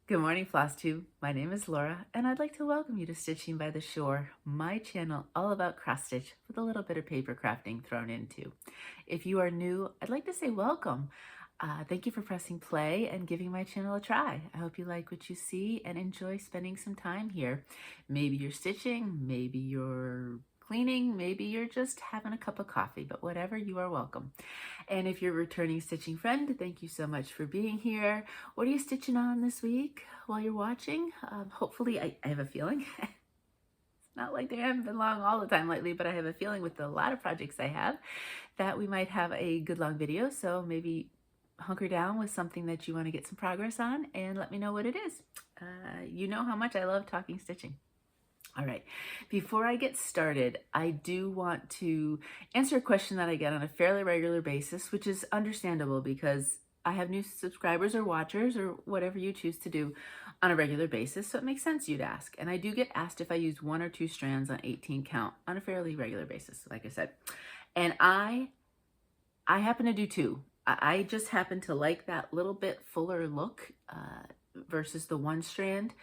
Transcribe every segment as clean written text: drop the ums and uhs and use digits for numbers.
Good morning, Flosstube. My name is Laura, and I'd like to welcome you to Stitching by the Shore, my channel all about cross stitch with a little bit of paper crafting thrown in too. If you are new, I'd like to say welcome. Thank you for pressing play and giving my channel a try. I hope you like what you see and enjoy spending some time here. Maybe you're stitching, maybe you're cleaning, maybe you're just having a cup of coffee, but whatever, you are welcome. And if you're a returning stitching friend, thank you so much for being here. What are you stitching on this week while you're watching? Hopefully, I have a feeling. It's not like they haven't been long all the time lately, but I have a feeling with a lot of projects I have that we might have a good long video. So maybe hunker down with something that you want to get some progress on and let me know what it is. You know how much I love talking stitching. All right, before I get started, I do want to answer a question that I get on a fairly regular basis, which is understandable because I have new subscribers or watchers or whatever you choose to do on a regular basis, so it makes sense you'd ask. And I do get asked if I use 1 or 2 strands on 18 count on a fairly regular basis, like I said. And I happen to do 2. I just happen to like that little bit fuller look versus the 1 strand.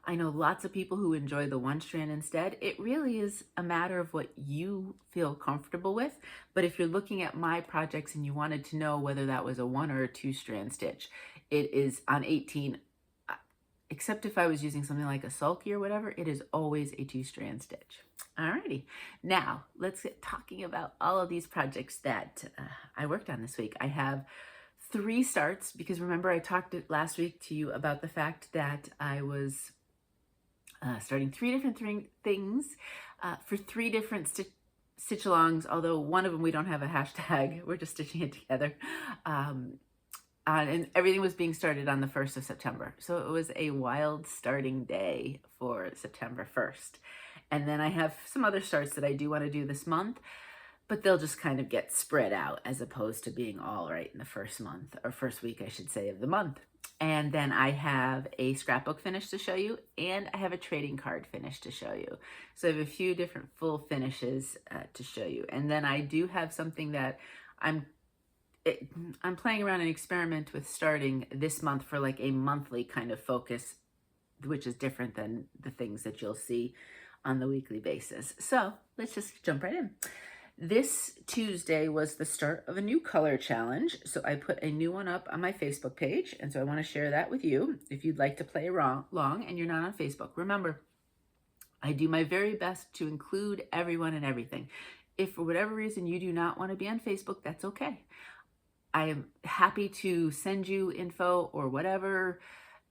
I know lots of people who enjoy the 1 strand instead. It really is a matter of what you feel comfortable with. But if you're looking at my projects and you wanted to know whether that was a 1 or a 2 strand stitch, it is on 18, except if I was using something like a sulky or whatever, it is always a 2 strand stitch. Alrighty, now let's get talking about all of these projects that I worked on this week. I have 3 starts because remember I talked last week to you about the fact that I was starting 3 different things for 3 different stitch alongs, although one of them we don't have a hashtag, we're just stitching it together. And everything was being started on the 1st of September. So it was a wild starting day for September 1st. And then I have some other starts that I do want to do this month, but they'll just kind of get spread out as opposed to being all right in the first month, or first week, I should say, of the month. And then I have a scrapbook finish to show you, and I have a trading card finish to show you. So I have a few different full finishes to show you. And then I do have something that I'm playing around and experiment with starting this month for like a monthly kind of focus, which is different than the things that you'll see on the weekly basis. So let's just jump right in. This Tuesday was the start of a new color challenge. So I put a new one up on my Facebook page. And so I want to share that with you if you'd like to play along and you're not on Facebook. Remember, I do my very best to include everyone and everything. If for whatever reason you do not want to be on Facebook, that's okay. I am happy to send you info or whatever.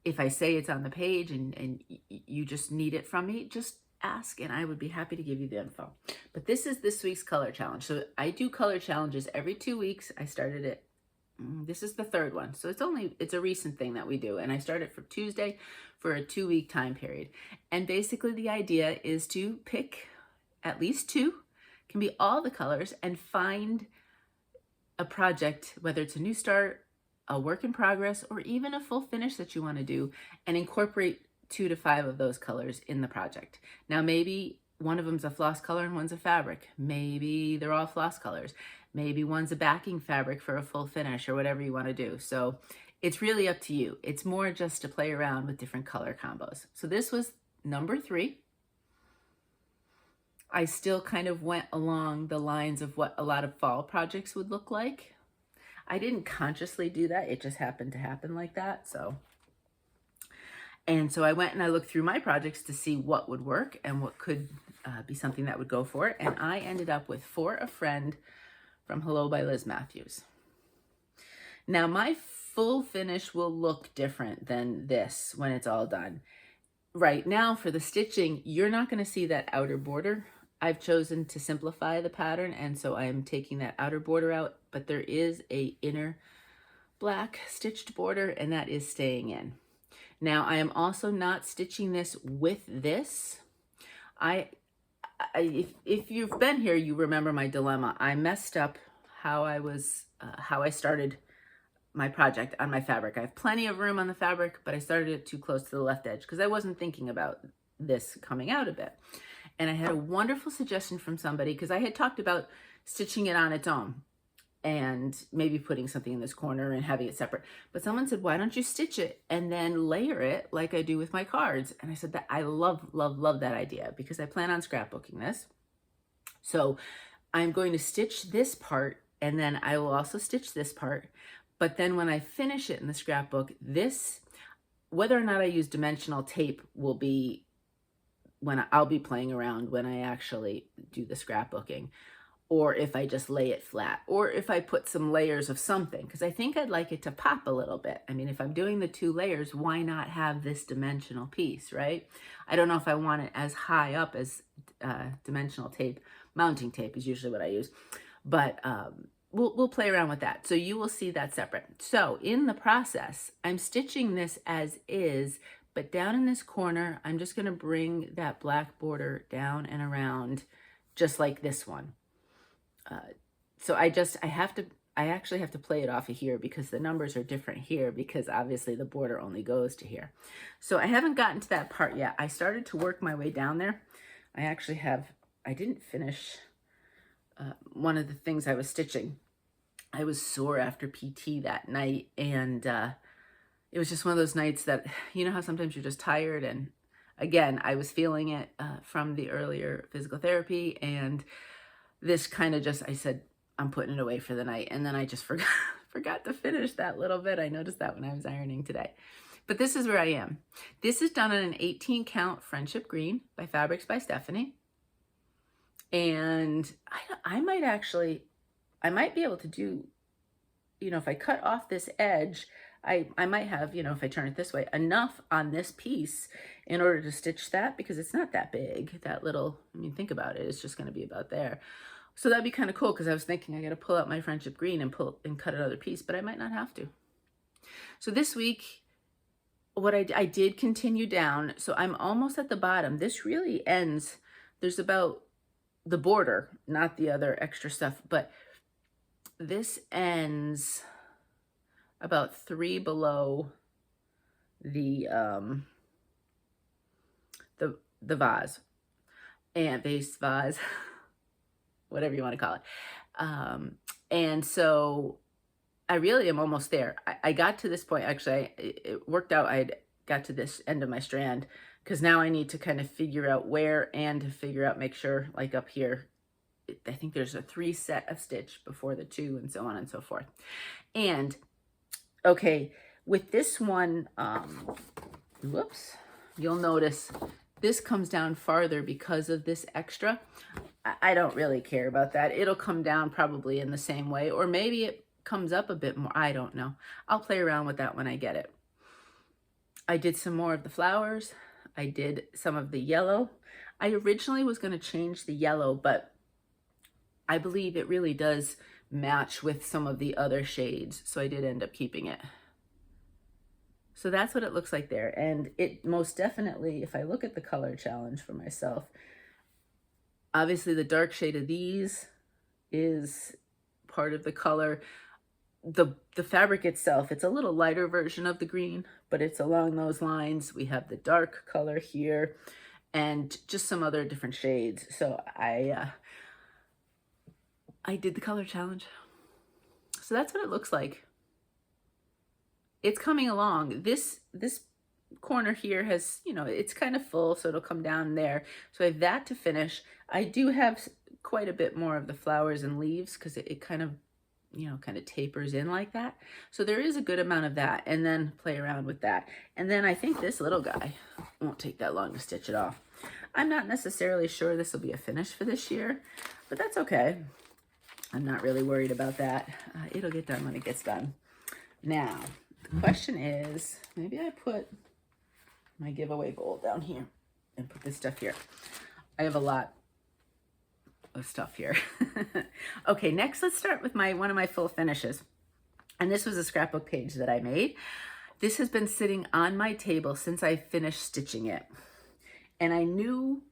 If I say it's on the page and you just need it from me, just ask and I would be happy to give you the info. But this is this week's color challenge. So I do color challenges every 2 weeks. I started it, this is the 3rd one. So it's a recent thing that we do. And I started for Tuesday for a 2-week time period. And basically the idea is to pick at least 2, can be all the colors, and find a project, whether it's a new start, a work in progress, or even a full finish that you want to do, and incorporate 2 to 5 of those colors in the project. Now, maybe one of them's a floss color and one's a fabric. Maybe they're all floss colors. Maybe one's a backing fabric for a full finish or whatever you want to do. So it's really up to you. It's more just to play around with different color combos. So this was number 3. I still kind of went along the lines of what a lot of fall projects would look like. I didn't consciously do that. It just happened to happen like that. And so I went and I looked through my projects to see what would work and what could be something that would go for it. And I ended up with For a Friend from Hello by Liz Matthews. Now my full finish will look different than this when it's all done. Right now for the stitching, you're not going to see that outer border. I've chosen to simplify the pattern, and so I'm taking that outer border out, but there is a inner black stitched border, and that is staying in. Now, I am also not stitching this with this. If you've been here, you remember my dilemma. I messed up how I started my project on my fabric. I have plenty of room on the fabric, but I started it too close to the left edge because I wasn't thinking about this coming out a bit. And I had a wonderful suggestion from somebody because I had talked about stitching it on its own. and maybe putting something in this corner and having it separate. But someone said, why don't you stitch it and then layer it like I do with my cards? And I said that I love, love, love that idea because I plan on scrapbooking this. So I'm going to stitch this part and then I will also stitch this part. But then when I finish it in the scrapbook, this, whether or not I use dimensional tape will be when I'll be playing around when I actually do the scrapbooking, or if I just lay it flat, or if I put some layers of something, because I think I'd like it to pop a little bit. I mean, if I'm doing the 2 layers, why not have this dimensional piece, right? I don't know if I want it as high up as dimensional tape. Mounting tape is usually what I use, but we'll play around with that. So you will see that separate. So in the process, I'm stitching this as is, but down in this corner, I'm just gonna bring that black border down and around just like this one. So I actually have to play it off of here because the numbers are different here because obviously the border only goes to here. So I haven't gotten to that part yet. I started to work my way down there. I didn't finish one of the things I was stitching. I was sore after PT that night, and it was just one of those nights that, you know how sometimes you're just tired, and again, I was feeling it from the earlier physical therapy, and this kind of just, I said, I'm putting it away for the night, and then I just forgot to finish that little bit. I noticed that when I was ironing today. But this is where I am. This is done on an 18 count Friendship Greene by Fabrics by Stephanie. And I might be able to do, you know, if I cut off this edge, I might have, you know, if I turn it this way, enough on this piece in order to stitch that, because it's not that big, that little, I mean, think about it, it's just going to be about there. So that'd be kind of cool, because I was thinking I got to pull out my Friendship Greene and cut another piece, but I might not have to. So this week, what I did continue down, so I'm almost at the bottom. This really ends, there's about the border, not the other extra stuff, but this ends about 3 below the vase and base vase, whatever you want to call it. And so I really am almost there. I got to this point, actually, it worked out. I got to this end of my strand, because now I need to kind of figure out where, and to figure out, make sure, like up here, I think there's a 3 set of stitch before the 2, and so on and so forth. And okay, with this one, whoops, you'll notice this comes down farther because of this extra. I don't really care about that. It'll come down probably in the same way, or maybe it comes up a bit more. I don't know. I'll play around with that when I get it. I did some more of the flowers. I did some of the yellow. I originally was going to change the yellow, but I believe it really does match with some of the other shades, so I did end up keeping it. So that's what it looks like there, and it most definitely, if I look at the color challenge for myself, obviously the dark shade of these is part of the color. The fabric itself, it's a little lighter version of the green, but it's along those lines. We have the dark color here and just some other different shades. So I did the color challenge. So that's what it looks like. It's coming along. This corner here has, you know, it's kind of full, so it'll come down there. So I have that to finish. I do have quite a bit more of the flowers and leaves, because it kind of, you know, kind of tapers in like that. So there is a good amount of that, and then play around with that. And then I think this little guy won't take that long to stitch it off. I'm not necessarily sure this will be a finish for this year, but that's okay. I'm not really worried about that. It'll get done when it gets done. Now, the question is, maybe I put my giveaway bowl down here and put this stuff here. I have a lot of stuff here. Okay, next let's start with one of my full finishes. And this was a scrapbook page that I made. This has been sitting on my table since I finished stitching it. And I knew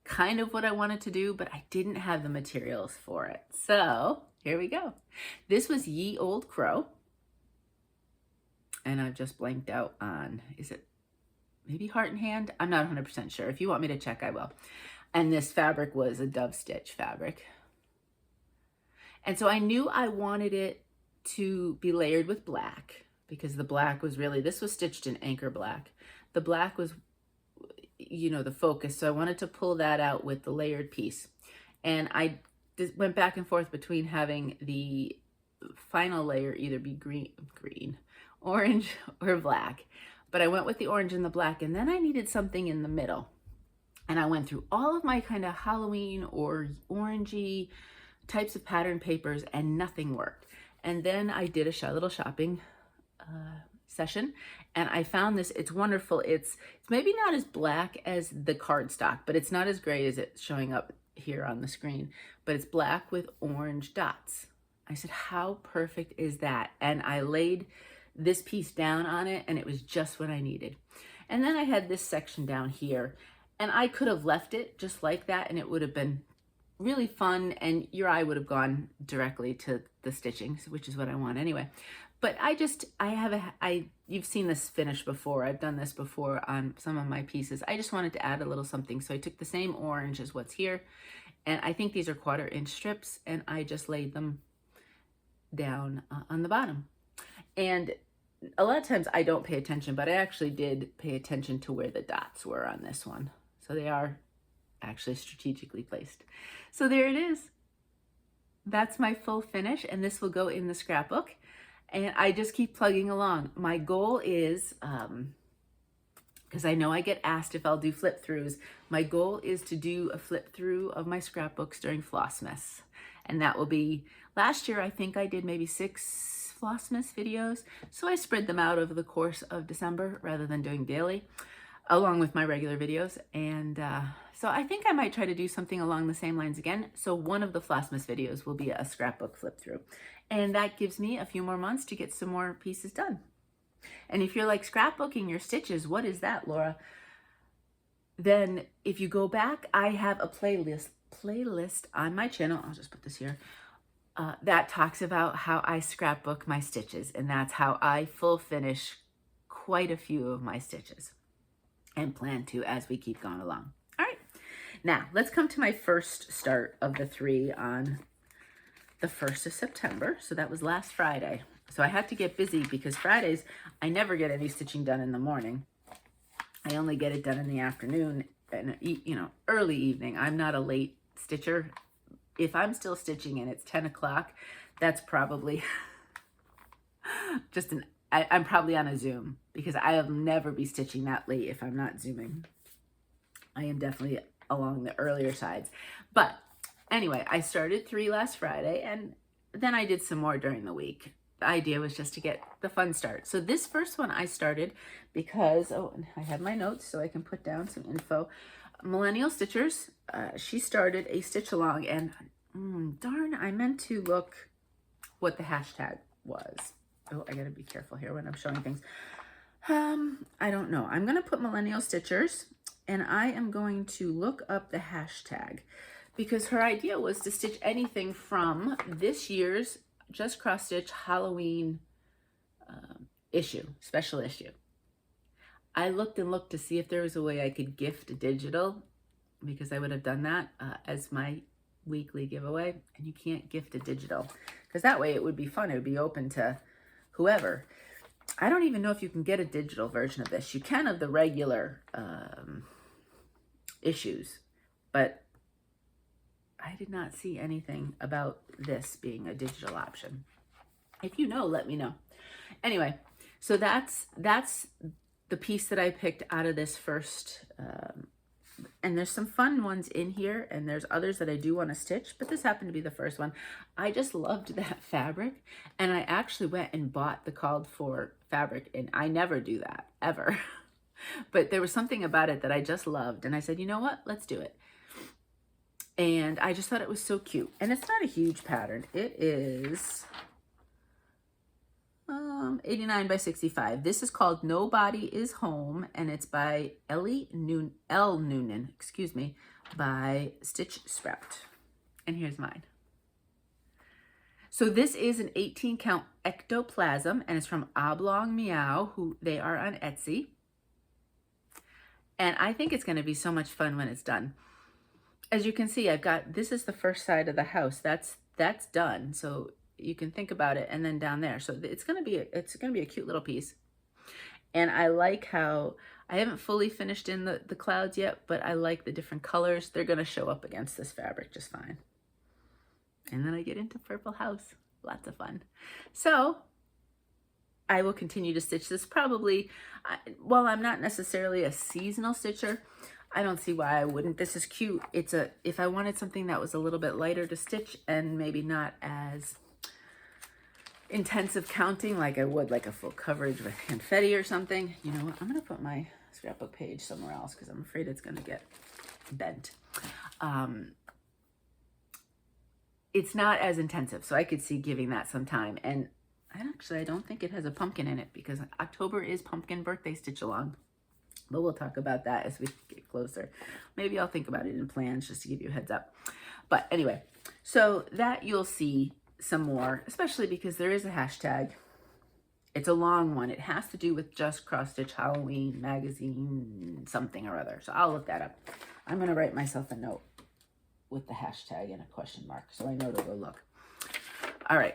kind of what I wanted to do, but I didn't have the materials for it. So here we go. This was Ye Old Crow. And I've just blanked out on, is it maybe Heart and Hand? I'm not 100% sure. If you want me to check, I will. And this fabric was a dove stitch fabric. And so I knew I wanted it to be layered with black, because the black was really, this was stitched in anchor black. The black was, you know, the focus. So I wanted to pull that out with the layered piece. And I went back and forth between having the final layer either be green, orange, or black. But I went with the orange and the black, and then I needed something in the middle. And I went through all of my kind of Halloween or orangey types of pattern papers, and nothing worked. And then I did a little shopping session, and I found this. It's wonderful. It's maybe not as black as the cardstock, but it's not as gray as it's showing up here on the screen. But it's black with orange dots. I said, how perfect is that? And I laid this piece down on it, and it was just what I needed. And then I had this section down here, and I could have left it just like that, and it would have been really fun, and your eye would have gone directly to the stitching, which is what I want anyway. But you've seen this finish before. I've done this before on some of my pieces. I just wanted to add a little something. So I took the same orange as what's here, and I think these are 1/4 inch strips, and I just laid them down on the bottom. And a lot of times I don't pay attention, but I actually did pay attention to where the dots were on this one. So they are actually strategically placed. So there it is. That's my full finish, and this will go in the scrapbook. And I just keep plugging along. My goal is, because I know I get asked if I'll do flip throughs, my goal is to do a flip through of my scrapbooks during Flossmas. And that will be, last year I think I did maybe 6 Flossmas videos. So I spread them out over the course of December rather than doing daily, along with my regular videos. And so I think I might try to do something along the same lines again. So one of the Flossmas videos will be a scrapbook flip through. And that gives me a few more months to get some more pieces done. And if you're like, scrapbooking your stitches, what is that, Laura? Then if you go back, I have a playlist on my channel. I'll just put this here. That talks about how I scrapbook my stitches. And that's how I full finish quite a few of my stitches, and plan to as we keep going along. All right, now let's come to my first start of the 3 on the 1st of September. So that was last Friday. So I had to get busy because Fridays, I never get any stitching done in the morning. I only get it done in the afternoon and, you know, early evening. I'm not a late stitcher. If I'm still stitching and it's 10 o'clock, that's probably just I'm probably on a Zoom, because I'll never be stitching that late if I'm not Zooming. I am definitely along the earlier sides. But anyway, I started 3 last Friday, and then I did some more during the week. The idea was just to get the fun start. So this first one I started because, oh, I have my notes so I can put down some info. Millennial Stitchers, she started a stitch along, and darn, I meant to look what the hashtag was. Oh, I gotta be careful here when I'm showing things. I don't know. I'm gonna put Millennial Stitchers, and I am going to look up the hashtag, because her idea was to stitch anything from this year's Just Cross Stitch Halloween special issue. I looked and looked to see if there was a way I could gift a digital, because I would have done that as my weekly giveaway, and you can't gift a digital, because that way it would be fun. It would be open to whoever. I don't even know if you can get a digital version of this. You can of the regular issues, but I did not see anything about this being a digital option. If you know, let me know. Anyway, so that's the piece that I picked out of this first, and there's some fun ones in here, and there's others that I do want to stitch, but this happened to be the first one. I just loved that fabric, and I actually went and bought the called for fabric, and I never do that, ever. But there was something about it that I just loved, and I said, you know what, let's do it. And I just thought it was so cute. And it's not a huge pattern. It is 89 by 65. This is called Nobody is Home, and it's by Elle Noonan, excuse me, by Stitchsprout. And here's mine. So this is an 18 count Ectoplasm, and it's from Oblong Meow, who they are on Etsy. And I think it's going to be so much fun when it's done. As you can see, I've got, this is the first side of the house. That's that's done. So you can think about it, and then down there. So it's gonna be a cute little piece. And I like how I haven't fully finished in the clouds yet, but I like the different colors. They're gonna show up against this fabric just fine. And then I get into Purple House. Lots of fun. So I will continue to stitch this probably, while I'm not necessarily a seasonal stitcher, I don't see why I wouldn't. This is cute. If I wanted something that was a little bit lighter to stitch and maybe not as intensive counting like I would like a full coverage with confetti or something, you know what? I'm gonna put my scrapbook page somewhere else because I'm afraid it's gonna get bent. It's not as intensive, so I could see giving that some time. And I don't think it has a pumpkin in it because October is pumpkin birthday stitch along. But we'll talk about that as we get closer. Maybe I'll think about it in plans just to give you a heads up. But anyway, so that you'll see some more, especially because there is a hashtag. It's a long one. It has to do with Just Cross Stitch Halloween magazine something or other. So I'll look that up. I'm going to write myself a note with the hashtag and a question mark so I know to go look. All right.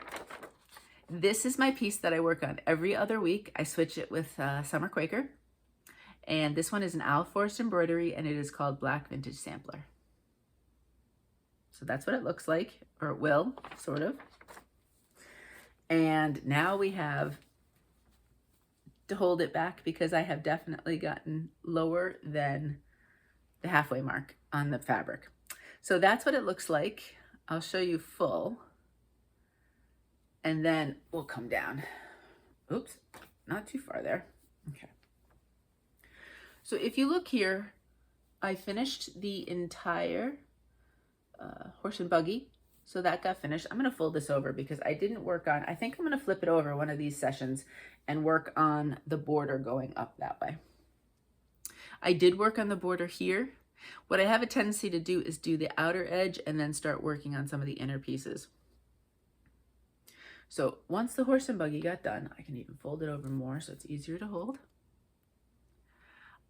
This is my piece that I work on every other week. I switch it with Summer Quaker. And this one is an owl forest embroidery, and it is called Black Vintage Sampler. So that's what it looks like, or it will, sort of. And now we have to hold it back because I have definitely gotten lower than the halfway mark on the fabric. So that's what it looks like. I'll show you full. And then we'll come down. Oops, not too far there. Okay. So if you look here, I finished the entire horse and buggy. So that got finished. I'm going to fold this over because I didn't work on, I think I'm going to flip it over one of these sessions and work on the border going up that way. I did work on the border here. What I have a tendency to do is do the outer edge and then start working on some of the inner pieces. So once the horse and buggy got done, I can even fold it over more so it's easier to hold.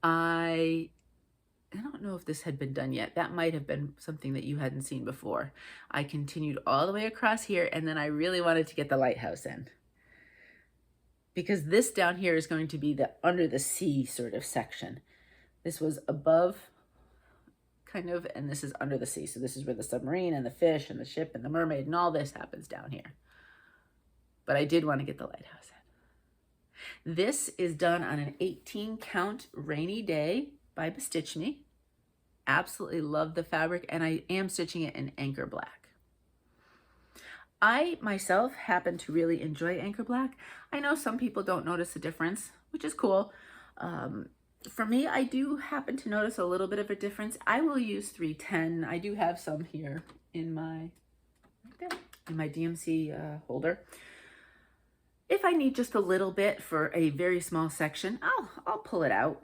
I don't know if this had been done yet. That might have been something that you hadn't seen before. I continued all the way across here, and then I really wanted to get the lighthouse in. Because this down here is going to be the under the sea sort of section. This was above, kind of, and this is under the sea. So this is where the submarine and the fish and the ship and the mermaid and all this happens down here. But I did want to get the lighthouse in. This is done on an 18 count rainy day by Bestitchme. Absolutely love the fabric, and I am stitching it in Anchor Black. I myself happen to really enjoy Anchor Black. I know some people don't notice a difference, which is cool. For me, I do happen to notice a little bit of a difference. I will use 310. I do have some here in my, right there, in my DMC holder. If I need just a little bit for a very small section, I'll pull it out.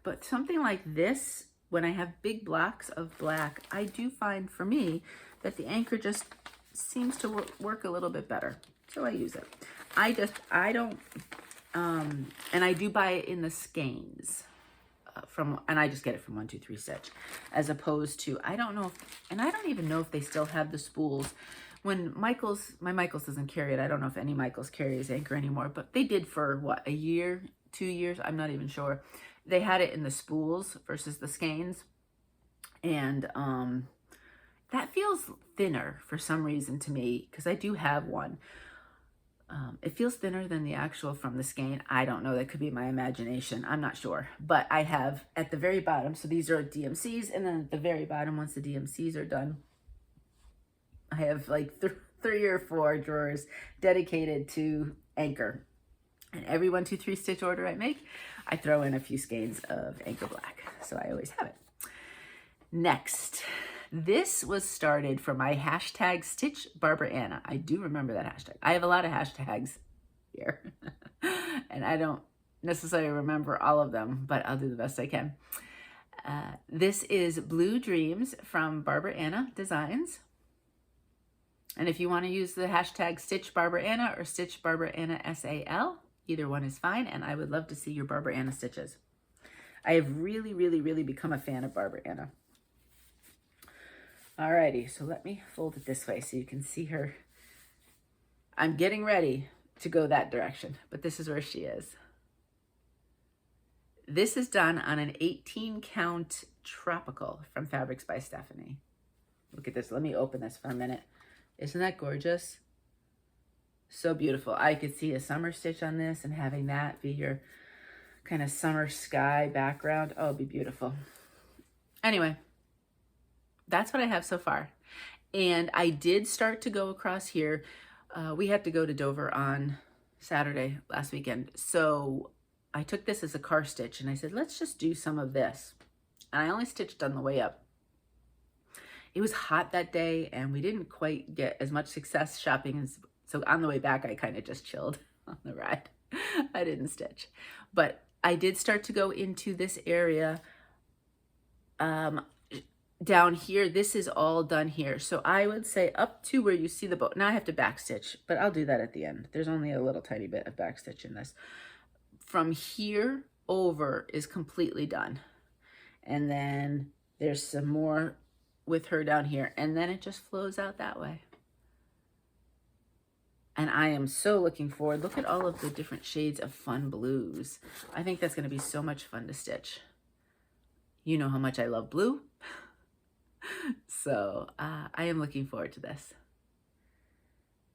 But something like this, when I have big blocks of black, I do find for me that the anchor just seems to work a little bit better. So I use it. I don't, and I do buy it in the skeins and I just get it from 123 Stitch, as opposed to, I don't know if, and I don't even know if they still have the spools. When my Michaels doesn't carry it. I don't know if any Michaels carries Anchor anymore, but they did for what, a year, 2 years? I'm not even sure. They had it in the spools versus the skeins. And that feels thinner for some reason to me, because I do have one. It feels thinner than the actual from the skein. I don't know. That could be my imagination. I'm not sure. But I have at the very bottom, so these are DMCs, and then at the very bottom, once the DMCs are done, I have like 3 or 4 drawers dedicated to Anchor. And every 123 Stitch order I make, I throw in a few skeins of Anchor Black. So I always have it. Next, this was started for my hashtag stitchbarbaraana. I do remember that hashtag. I have a lot of hashtags here. And I don't necessarily remember all of them, but I'll do the best I can. This is Blue Dreams from Barbaraana Designs. And if you want to use the hashtag stitchbarbaraana or stitchbarbaraanasal, either one is fine, and I would love to see your Barbaraana stitches. I have really, really, really become a fan of Barbaraana. Alrighty, so let me fold it this way so you can see her. I'm getting ready to go that direction, but this is where she is. This is done on an 18 count tropical from Fabrics by Stephanie. Look at this. Let me open this for a minute. Isn't that gorgeous? So beautiful. I could see a summer stitch on this and having that be your kind of summer sky background. Oh, it'd be beautiful. Anyway, that's what I have so far. And I did start to go across here. We had to go to Dover on Saturday last weekend. So I took this as a car stitch and I said, let's just do some of this. And I only stitched on the way up. It was hot that day and we didn't quite get as much success shopping. So on the way back, I kind of just chilled on the ride. I didn't stitch. But I did start to go into this area down here. This is all done here. So I would say up to where you see the boat. Now I have to back stitch, but I'll do that at the end. There's only a little tiny bit of back stitch in this. From here over is completely done. And then there's some more with her down here. And then it just flows out that way. And I am so looking forward. Look at all of the different shades of fun blues. I think that's going to be so much fun to stitch. You know how much I love blue. So I am looking forward to this.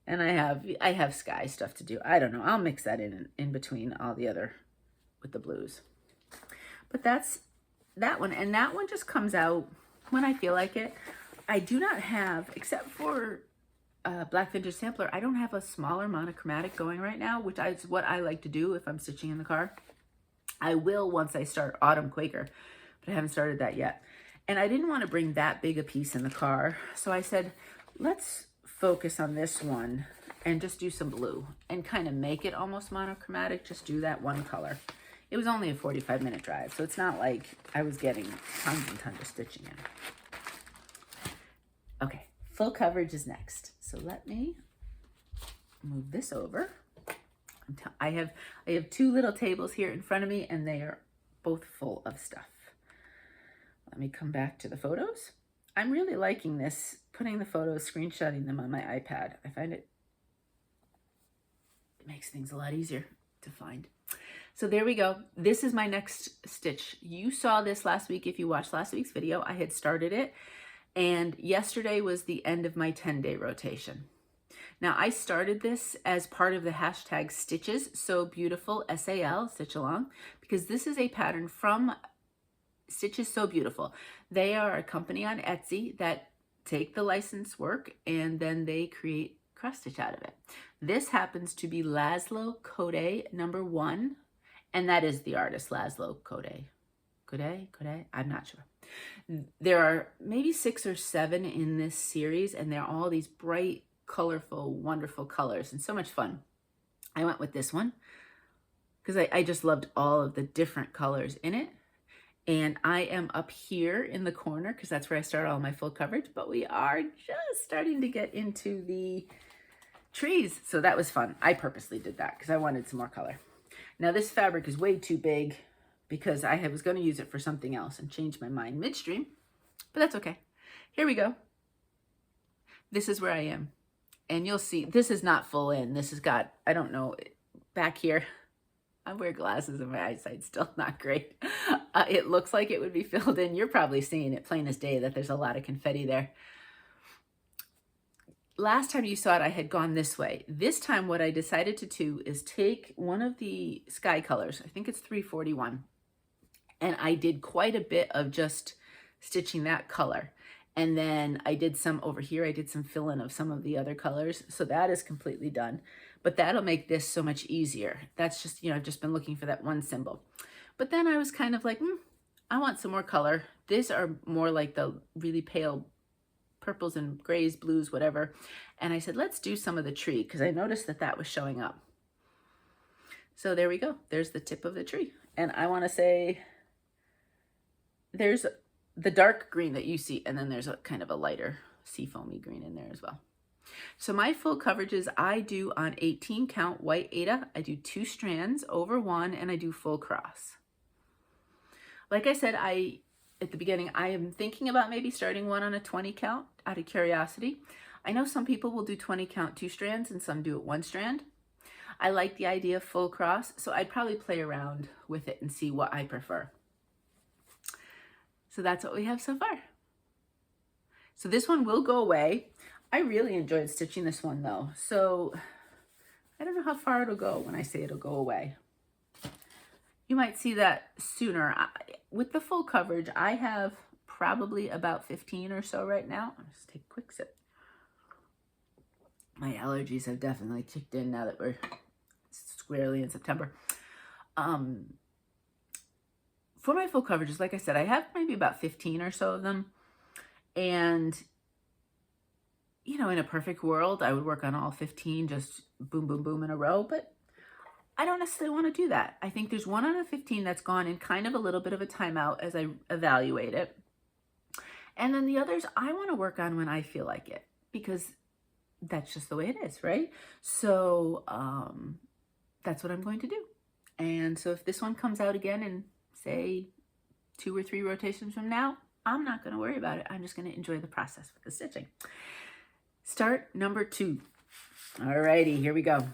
And I have sky stuff to do. I don't know. I'll mix that in between all the other with the blues. But that's that one. And that one just comes out when I feel like it. I do not have, except for Black Vintage Sampler, I don't have a smaller monochromatic going right now, which is what I like to do if I'm stitching in the car. I will once I start Autumn Quaker, but I haven't started that yet. And I didn't want to bring that big a piece in the car. So I said, let's focus on this one and just do some blue and kind of make it almost monochromatic. Just do that one color. It was only a 45-minute drive, so it's not like I was getting tons and tons of stitching in. Okay, full coverage is next. So let me move this over. I have two little tables here in front of me, and they are both full of stuff. Let me come back to the photos. I'm really liking this, putting the photos, screenshotting them on my iPad. I find it makes things a lot easier to find. So there we go. This is my next stitch. You saw this last week. If you watched last week's video, I had started it. And yesterday was the end of my 10-day rotation. Now I started this as part of the hashtag stitchessewbeautifulsal, stitch along, because this is a pattern from Stitch is So Beautiful. They are a company on Etsy that take the licensed work and then they create cross stitch out of it. This happens to be Lazlo Koday #1, and that is the artist, Lazlo Koday. Koday? I'm not sure. There are maybe 6 or 7 in this series, and they're all these bright, colorful, wonderful colors, and so much fun. I went with this one because I just loved all of the different colors in it. And I am up here in the corner because that's where I start all my full coverage, but we are just starting to get into the trees. So that was fun. I purposely did that because I wanted some more color. Now this fabric is way too big because I was going to use it for something else and changed my mind midstream, but that's okay. Here we go. This is where I am. And you'll see, this is not full in. This has got, I don't know, back here. I wear glasses and my eyesight's still not great. It looks like it would be filled in. You're probably seeing it plain as day that there's a lot of confetti there. Last time you saw it, I had gone this way. This time what I decided to do is take one of the sky colors. I think it's 341. And I did quite a bit of just stitching that color. And then I did some over here. I did some fill-in of some of the other colors. So that is completely done. But that'll make this so much easier. That's just, I've just been looking for that one symbol. But then I was kind of like, I want some more color. These are more like the really pale purples and grays, blues, whatever. And I said, let's do some of the tree because I noticed that that was showing up. So there we go. There's the tip of the tree. And I want to say there's the dark green that you see, and then there's a kind of a lighter seafoamy green in there as well. So my full coverages I do on 18 count white Aida. I do 2 strands over 1, and I do full cross. Like I said, at the beginning, I am thinking about maybe starting one on a 20 count out of curiosity. I know some people will do 20 count 2 strands and some do it 1 strand. I like the idea of full cross, so I'd probably play around with it and see what I prefer. So that's what we have so far. So this one will go away. I really enjoyed stitching this one though. So I don't know how far it'll go when I say it'll go away. You might see that sooner. With the full coverage, I have probably about 15 or so right now. I'll just take a quick sip. My allergies have definitely kicked in now that we're squarely in September. For my full coverages, like I said, I have maybe about 15 or so of them. And, you know, in a perfect world, I would work on all 15, just boom, boom, boom in a row. But I don't necessarily want to do that. I think there's one out of 15 that's gone in kind of a little bit of a timeout as I evaluate it. And then the others I want to work on when I feel like it, because that's just the way it is, right? So that's what I'm going to do. And so if this one comes out again in, say, 2 or 3 rotations from now, I'm not going to worry about it. I'm just going to enjoy the process with the stitching. Start number 2. Alrighty, here we go.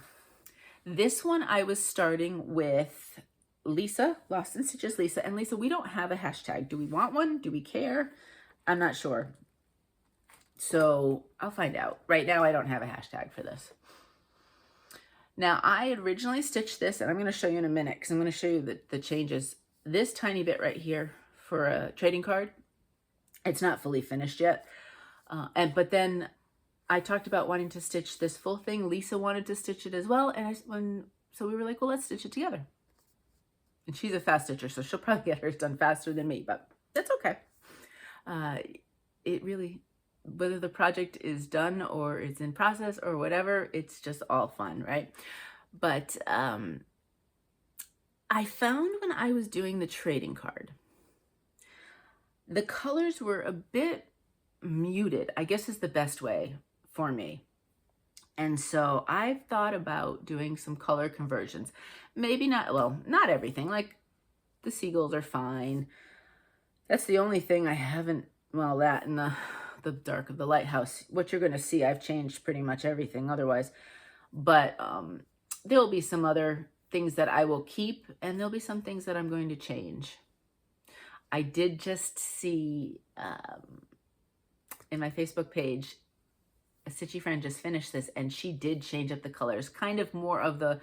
This one I was starting with Lisa, Lost in Stitches Lisa. And Lisa, we don't have a hashtag. Do we want one? Do we care? I'm not sure. So I'll find out. Right now I don't have a hashtag for this. Now I had originally stitched this, and I'm going to show you in a minute because I'm going to show you the changes. This tiny bit right here for a trading card, it's not fully finished yet. But then I talked about wanting to stitch this full thing. Lisa wanted to stitch it as well. And so we were like, well, let's stitch it together. And she's a fast stitcher, so she'll probably get hers done faster than me, but that's okay. It really, whether the project is done or it's in process or whatever, it's just all fun, right? But I found when I was doing the trading card, the colors were a bit muted, I guess is the best way for me. And so I've thought about doing some color conversions. Maybe not, well, not everything. Like the seagulls are fine. That's the only thing I haven't, well, that and the dark of the lighthouse. What you're going to see, I've changed pretty much everything otherwise. But there'll be some other things that I will keep, and there'll be some things that I'm going to change. I did just see in my Facebook page, a stitchy friend just finished this, and she did change up the colors, kind of more of the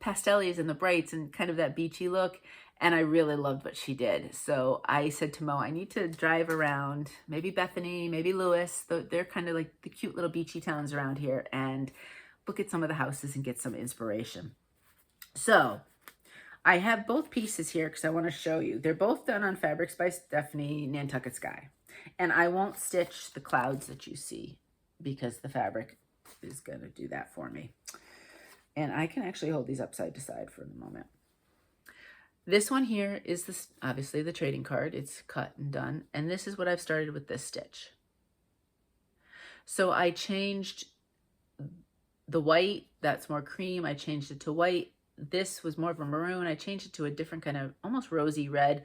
pastels and the brights and kind of that beachy look. And I really loved what she did. So I said to Mo, I need to drive around, maybe Bethany, maybe Lewis. They're kind of like the cute little beachy towns around here, and look at some of the houses and get some inspiration. So I have both pieces here because I want to show you. They're both done on Fabrics by Stephanie Nantucket Sky. And I won't stitch the clouds that you see because the fabric is going to do that for me. And I can actually hold these upside to side for the moment. This one here is this, obviously the trading card. It's cut and done. And this is what I've started with this stitch. So I changed the white, that's more cream. I changed it to white. This was more of a maroon. I changed it to a different kind of almost rosy red.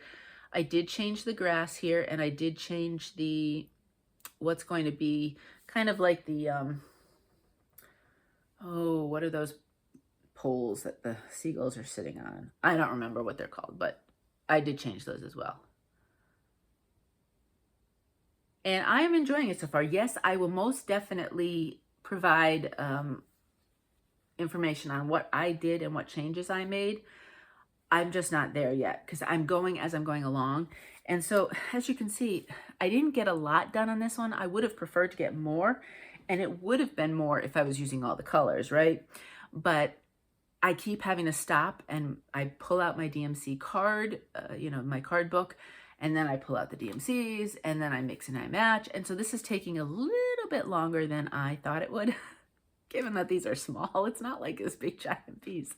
I did change the grass here, and I did change the, what's going to be kind of like the, oh, what are those poles that the seagulls are sitting on? I don't remember what they're called, but I did change those as well. And I am enjoying it so far. Yes, I will most definitely provide information on what I did and what changes I made. I'm just not there yet because I'm going as I'm going along. And so as you can see, I didn't get a lot done on this one. I would have preferred to get more, and it would have been more if I was using all the colors, right? But I keep having to stop, and I pull out my DMC card, you know, my card book, and then I pull out the DMCs, and then I mix and I match. And so this is taking a little bit longer than I thought it would, given that these are small. It's not like this big giant piece.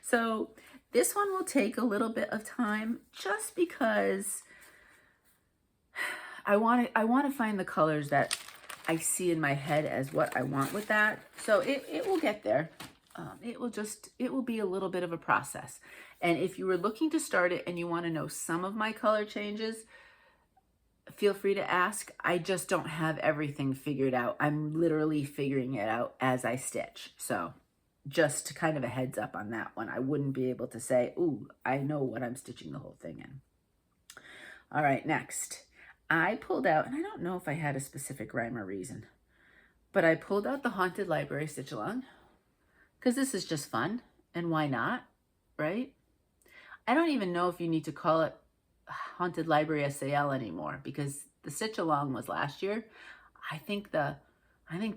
So this one will take a little bit of time just because I want to find the colors that I see in my head as what I want with that. So it will get there. It will be a little bit of a process. And if you were looking to start it and you want to know some of my color changes, feel free to ask. I just don't have everything figured out. I'm literally figuring it out as I stitch. So just kind of a heads up on that one. I wouldn't be able to say, ooh, I know what I'm stitching the whole thing in. All right, next. I pulled out, and I don't know if I had a specific rhyme or reason, but I pulled out the Haunted Library Stitch Along because this is just fun, and why not, right? I don't even know if you need to call it Haunted Library SAL anymore because the Stitch Along was last year. I think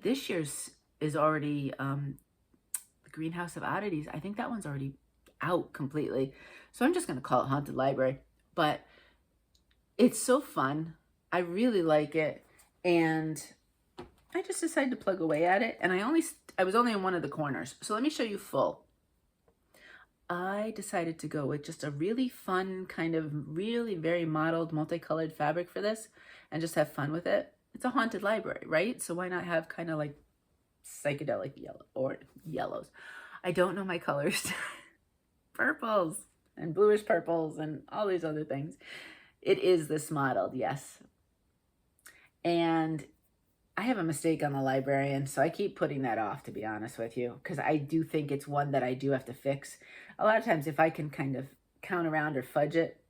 this year's is already the Greenhouse of Oddities. I think that one's already out completely. So I'm just going to call it Haunted Library. But it's so fun. I really like it. And I just decided to plug away at it. And I was only in one of the corners. So let me show you full. I decided to go with just a really fun, kind of really very modeled, multicolored fabric for this and just have fun with it. It's a haunted library, right? So why not have kind of like psychedelic yellow or yellows? I don't know my colors. Purples and bluish purples and all these other things. It is this modeled, yes. And I have a mistake on the librarian, so I keep putting that off, to be honest with you, because I do think it's one that I do have to fix. A lot of times if I can kind of count around or fudge it,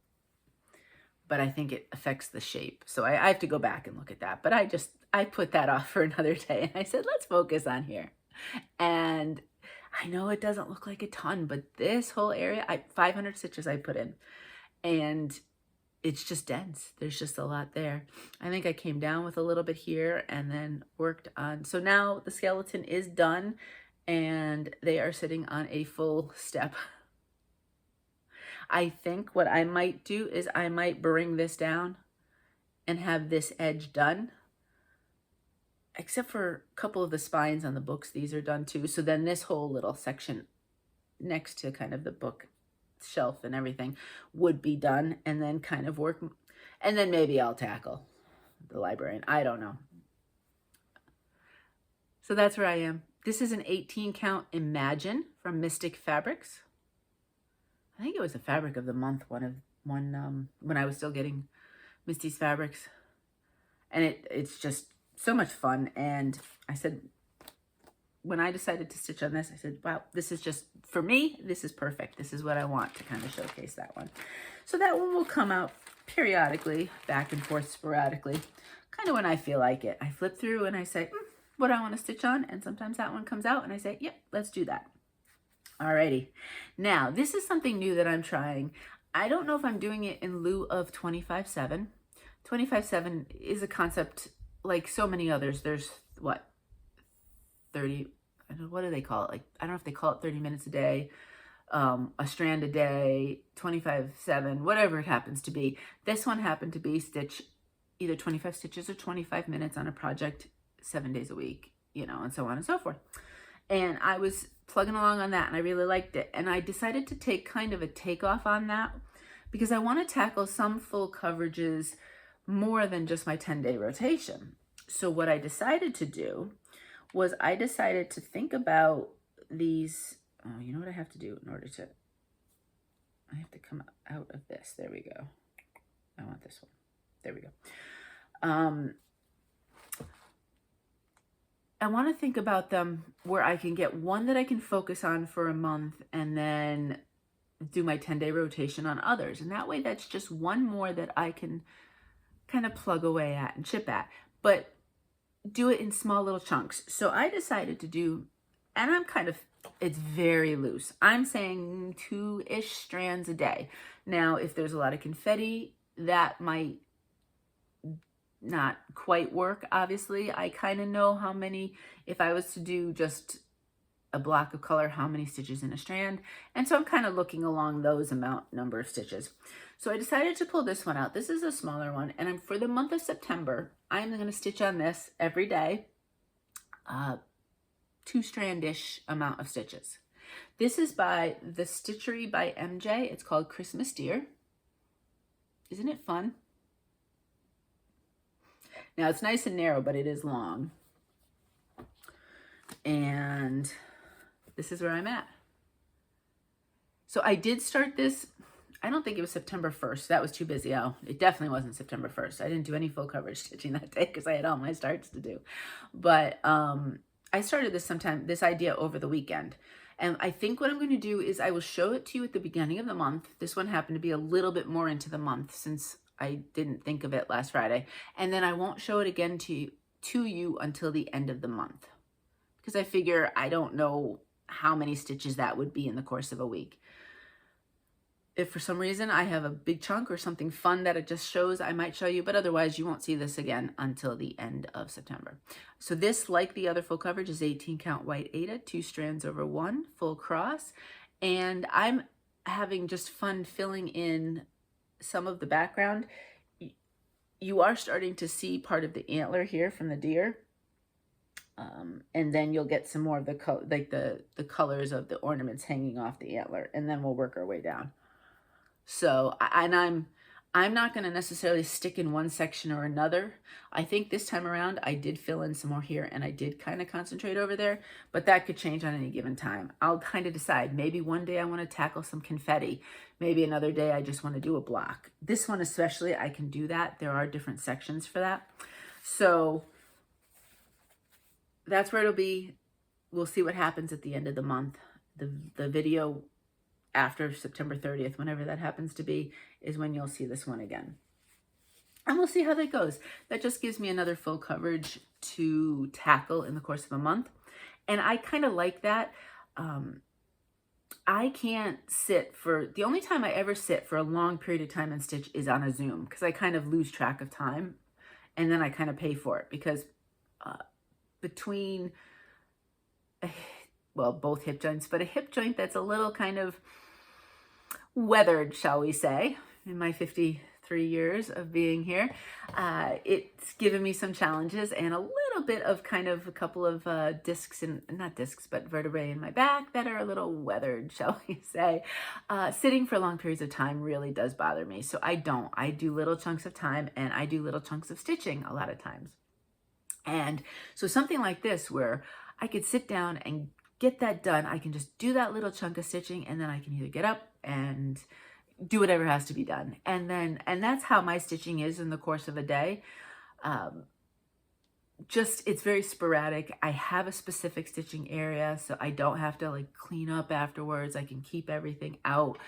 but I think it affects the shape. So I have to go back and look at that. But I put that off for another day, and I said, let's focus on here. And I know it doesn't look like a ton, but this whole area, 500 stitches I put in, and it's just dense. There's just a lot there. I think I came down with a little bit here and then worked on. So now the skeleton is done and they are sitting on a full step. I think what I might do is I might bring this down and have this edge done. Except for a couple of the spines on the books, these are done too. So then this whole little section next to kind of the book shelf and everything would be done, and then kind of work, and then maybe I'll tackle the librarian. I don't know. So that's where I am. This is an 18 count Imagine from Mystic Fabrics. I think it was a fabric of the month when I was still getting Misty's fabrics, and it's just so much fun. And I said, when I decided to stitch on this, I said, wow, this is just, for me, this is perfect. This is what I want to kind of showcase that one. So that one will come out periodically, back and forth sporadically, kind of when I feel like it. I flip through and I say, what I want to stitch on, and sometimes that one comes out and I say, yep, let's do that. Alrighty. Now, this is something new that I'm trying. I don't know if I'm doing it in lieu of 25/7. 25/7 is a concept like so many others. There's what? 30, I don't know, what do they call it? Like, I don't know if they call it 30 minutes a day, a strand a day, 25/7, whatever it happens to be. This one happened to be stitch either 25 stitches or 25 minutes on a project 7 days a week, you know, and so on and so forth. And I was plugging along on that and I really liked it. And I decided to take kind of a takeoff on that because I want to tackle some full coverages more than just my 10-day rotation. So what I decided to do was I decided to think about these. Oh, you know what I have to do in order to, I have to come out of this. There we go. I want this one. There we go. I want to think about them where I can get one that I can focus on for a month and then do my 10-day rotation on others. And that way, that's just one more that I can kind of plug away at and chip at. But do it in small little chunks. So I decided to do, and I'm kind of, it's very loose. I'm saying 2-ish strands a day. Now, if there's a lot of confetti, that might not quite work. Obviously, I kind of know how many, if I was to do just a block of color, how many stitches in a strand. And so I'm kind of looking along those number of stitches. So I decided to pull this one out. This is a smaller one. And for the month of September, I'm going to stitch on this every day, 2-strand-ish amount of stitches. This is by the Stitchery by MJ. It's called Christmas Deer. Isn't it fun? Now it's nice and narrow, but it is long. And this is where I'm at. So I did start this, I don't think it was September 1st. That was too busy. Oh, it definitely wasn't September 1st. I didn't do any full coverage stitching that day because I had all my starts to do. But I started this idea over the weekend. And I think what I'm going to do is I will show it to you at the beginning of the month. This one happened to be a little bit more into the month since I didn't think of it last Friday. And then I won't show it again to you until the end of the month. Because I figure I don't know how many stitches that would be in the course of a week. If for some reason I have a big chunk or something fun that it just shows, I might show you, but otherwise you won't see this again until the end of September. So this, like the other full coverage, is 18 count white Aida, 2 strands over 1, full cross. And I'm having just fun filling in some of the background. You are starting to see part of the antler here from the deer. And then you'll get some more of the colors of the ornaments hanging off the antler, and then we'll work our way down. So, and I'm not going to necessarily stick in one section or another. I think this time around I did fill in some more here, and I did kind of concentrate over there, but that could change on any given time. I'll kind of decide. Maybe one day I want to tackle some confetti. Maybe another day I just want to do a block. This one especially, I can do that. There are different sections for that. So that's where it'll be. We'll see what happens at the end of the month. The video after September 30th, whenever that happens to be, is when you'll see this one again. And we'll see how that goes. That just gives me another full coverage to tackle in the course of a month. And I kind of like that. I can't sit the only time I ever sit for a long period of time and stitch is on a Zoom, because I kind of lose track of time, and then I kind of pay for it, because between both hip joints, but a hip joint that's a little kind of weathered, shall we say, in my 53 years of being here. It's given me some challenges and a little bit of kind of a couple of discs, and not discs, but vertebrae in my back that are a little weathered, shall we say. Sitting for long periods of time really does bother me. So I do little chunks of time, and I do little chunks of stitching a lot of times. And so something like this, where I could sit down and get that done, I can just do that little chunk of stitching, and then I can either get up and do whatever has to be done. And that's how my stitching is in the course of a day. It's very sporadic. I have a specific stitching area, so I don't have to like clean up afterwards. I can keep everything out.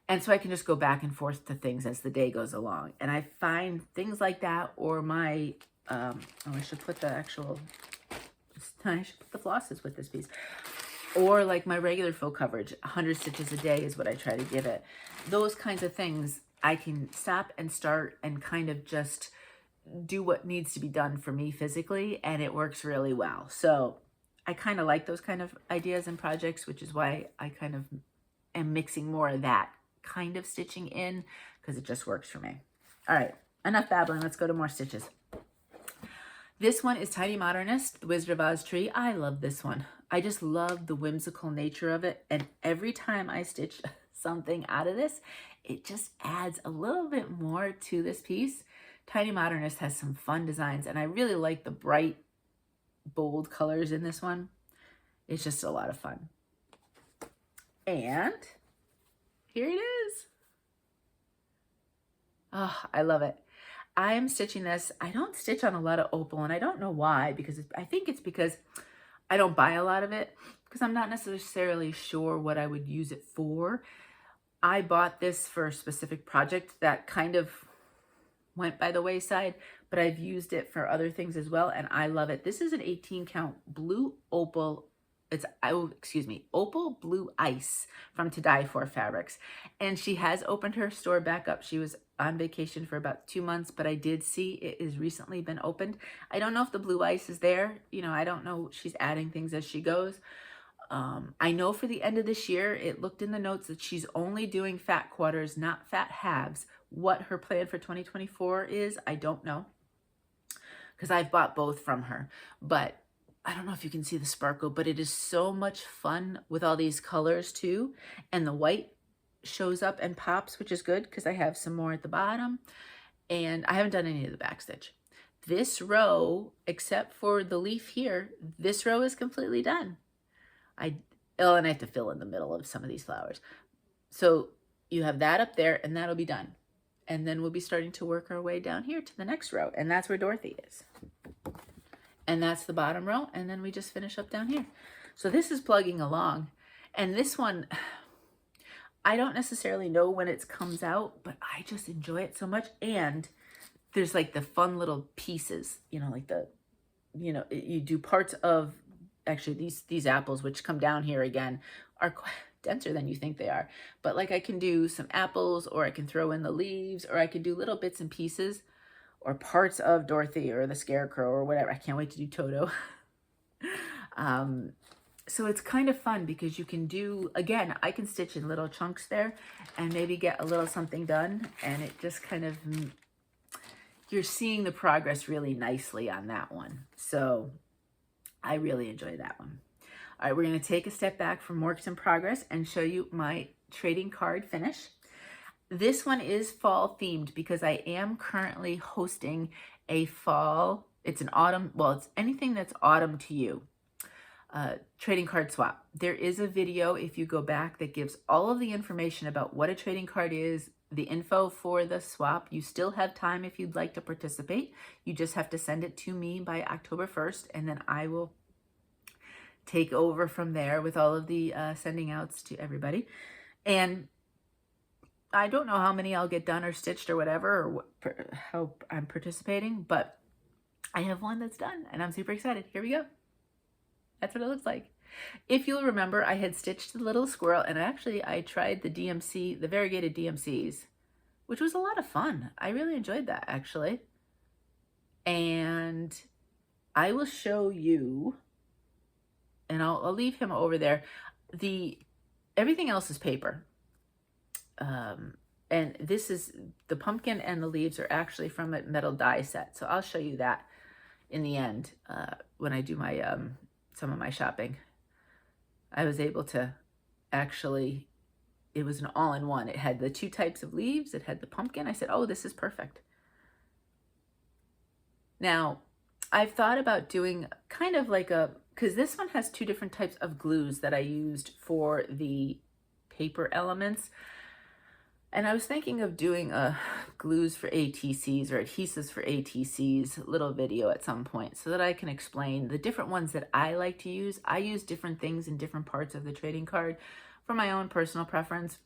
And so I can just go back and forth to things as the day goes along. And I find things like that, or my, I should put the flosses with this piece. Or like my regular full coverage, 100 stitches a day is what I try to give it. Those kinds of things, I can stop and start and kind of just do what needs to be done for me physically, and it works really well. So I kind of like those kind of ideas and projects, which is why I kind of am mixing more of that kind of stitching in, because it just works for me. All right, enough babbling. Let's go to more stitches. This one is Tiny Modernist, the Wizard of Oz tree. I love this one. I just love the whimsical nature of it. And every time I stitch something out of this, it just adds a little bit more to this piece. Tiny Modernist has some fun designs, and I really like the bright, bold colors in this one. It's just a lot of fun. And here it is. Oh, I love it. I'm stitching this. I don't stitch on a lot of Opal, and I don't know why, because I think it's because I don't buy a lot of it, because I'm not necessarily sure what I would use it for. I bought this for a specific project that kind of went by the wayside, but I've used it for other things as well, and I love it. This is an 18 count blue Opal. Opal Blue Ice from To Die For Fabrics. And she has opened her store back up. She was on vacation for about 2 months, but I did see it has recently been opened. I don't know if the blue ice is there. I don't know. She's adding things as she goes. I know for the end of this year, it looked in the notes that she's only doing fat quarters, not fat halves. What her plan for 2024 is, I don't know, because I've bought both from her. But I don't know if you can see the sparkle, but it is so much fun with all these colors too. And the white shows up and pops, which is good, because I have some more at the bottom. And I haven't done any of the back stitch. This row, except for the leaf here, this row is completely done. And I have to fill in the middle of some of these flowers. So you have that up there, and that'll be done. And then we'll be starting to work our way down here to the next row, and that's where Dorothy is. And that's the bottom row, and then we just finish up down here. So this is plugging along, and this one, I don't necessarily know when it comes out, but I just enjoy it so much. And there's like the fun little pieces, you know, like the, you know, you do parts of, actually these apples, which come down here again, are quite denser than you think they are. But like I can do some apples, or I can throw in the leaves, or I can do little bits and pieces, or parts of Dorothy or the Scarecrow or whatever. I can't wait to do Toto. So it's kind of fun because you can do, again, I can stitch in little chunks there and maybe get a little something done. And it just kind of, you're seeing the progress really nicely on that one. So I really enjoy that one. All right, we're going to take a step back from works in progress and show you my trading card finish. This one is fall themed because I am currently hosting a fall, it's an autumn, well, it's anything that's autumn to you, trading card swap. There is a video, if you go back, that gives all of the information about what a trading card is, the info for the swap. You still have time if you'd like to participate. You just have to send it to me by October 1st, and then I will take over from there with all of the sending outs to everybody. And I don't know how many I'll get done or stitched or whatever, or how I'm participating, but I have one that's done and I'm super excited. Here we go. That's what it looks like. If you'll remember, I had stitched the little squirrel, and actually I tried the DMC, the variegated DMCs, which was a lot of fun. I really enjoyed that, actually. And I will show you, and I'll leave him over there. Everything else is paper. And this is, the pumpkin and the leaves are actually from a metal die set. So I'll show you that in the end, when I do my, some of my shopping. I was able to actually, it was an all-in-one. It had the 2 types of leaves. It had the pumpkin. I said, oh, this is perfect. Now, I've thought about doing kind of like because this one has 2 different types of glues that I used for the paper elements. And I was thinking of doing a glues for ATCs or adhesives for ATCs little video at some point, so that I can explain the different ones that I like to use. I use different things in different parts of the trading card for my own personal preference.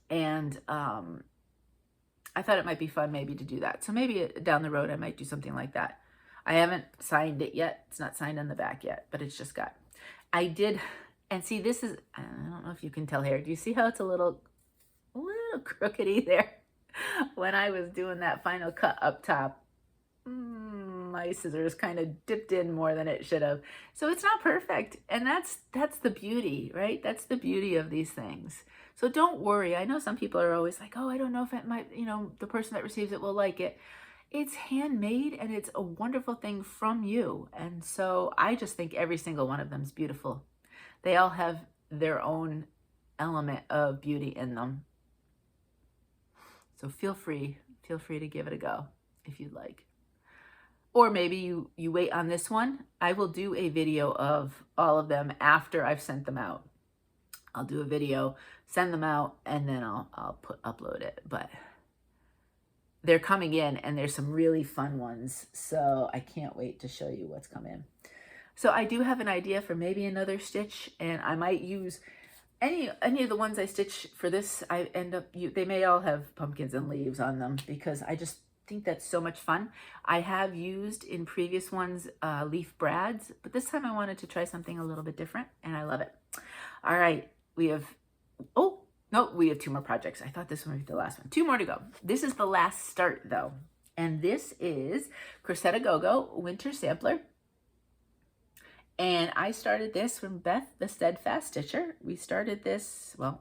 And I thought it might be fun maybe to do that. So maybe down the road I might do something like that. I haven't signed it yet. It's not signed on the back yet, but it's just got, I did, and see, this is, I don't know if you can tell here. Do you see how it's a little crookedy there? When I was doing that final cut up top, my scissors kind of dipped in more than it should have. So it's not perfect. And that's the beauty, right? That's the beauty of these things. So don't worry. I know some people are always like, oh, I don't know if it might, you know, the person that receives it will like it. It's handmade and it's a wonderful thing from you. And so I just think every single one of them is beautiful. They all have their own element of beauty in them. So feel free to give it a go if you'd like. Or maybe you wait on this one. I will do a video of all of them after I've sent them out. I'll do a video, send them out, and then I'll upload it. But they're coming in, and there's some really fun ones. So I can't wait to show you what's come in. So I do have an idea for maybe another stitch, and I might use any of the ones I stitch for this. They may all have pumpkins and leaves on them because I just think that's so much fun. I have used in previous ones leaf brads, but this time I wanted to try something a little bit different, and I love it. All right, we have 2 more projects. I thought this one would be the last one. 2 more to go. This is the last start though, and this is Crocetta GoGo Winter Sampler. And I started this from Beth, the Steadfast Stitcher. We started this, well,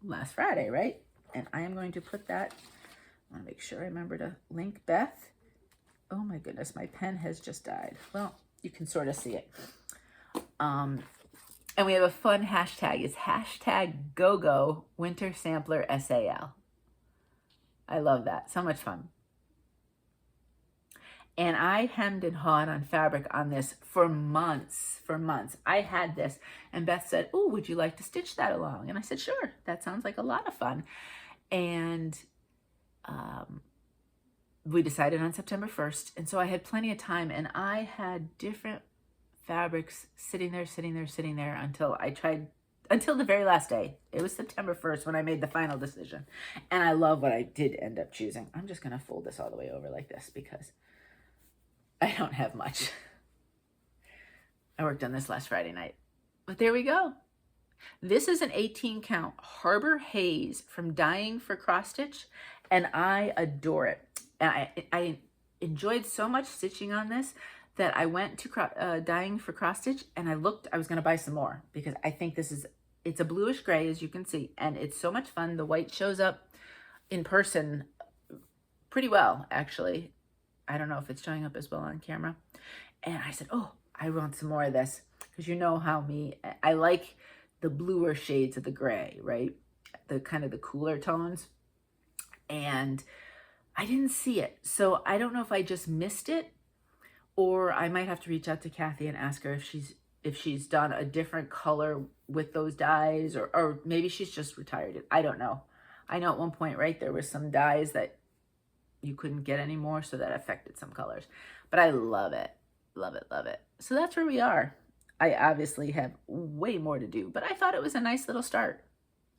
last Friday, right? And I am going to put that, I want to make sure I remember to link Beth. Oh my goodness, my pen has just died. Well, you can sort of see it. And we have a fun hashtag. It's hashtag GoGo Winter Sampler SAL. I love that. So much fun. And I hemmed and hawed on fabric on this for months, I had this, and Beth said, oh, would you like to stitch that along? And I said, sure, that sounds like a lot of fun. And we decided on September 1st. And so I had plenty of time, and I had different fabrics sitting there until the very last day. It was September 1st when I made the final decision. And I love what I did end up choosing. I'm just going to fold this all the way over like this because I don't have much. I worked on this last Friday night. But there we go. This is an 18 count Harbor Haze from Dying for Cross Stitch, and I adore it. And I enjoyed so much stitching on this that I went to Dying for Cross Stitch, and I was going to buy some more because I think it's a bluish gray, as you can see, and it's so much fun. The white shows up in person pretty well, actually. I don't know if it's showing up as well on camera. And I said, oh, I want some more of this because you know how I like the bluer shades of the gray, right? The kind of the cooler tones. And I didn't see it. So I don't know if I just missed it, or I might have to reach out to Kathy and ask her if she's done a different color with those dyes, or maybe she's just retired it. I don't know. I know at one point, right, there was some dyes that you couldn't get anymore, so that affected some colors. But I love it. Love it, love it. So that's where we are. I obviously have way more to do, but I thought it was a nice little start,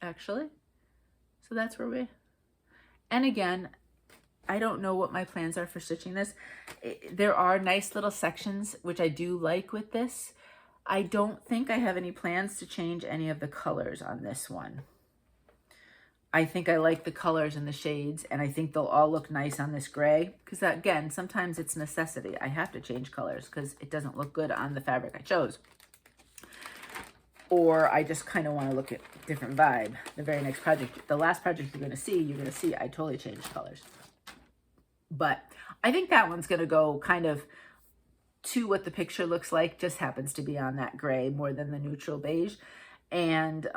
actually. So that's where and again, I don't know what my plans are for stitching this. There are nice little sections, which I do like with this. I don't think I have any plans to change any of the colors on this one. I think I like the colors and the shades, and I think they'll all look nice on this gray. Because again, sometimes it's necessity. I have to change colors because it doesn't look good on the fabric I chose. Or I just kind of want to look at a different vibe. The very next project, the last project you're going to see I totally changed colors. But I think that one's going to go kind of to what the picture looks like, just happens to be on that gray more than the neutral beige. And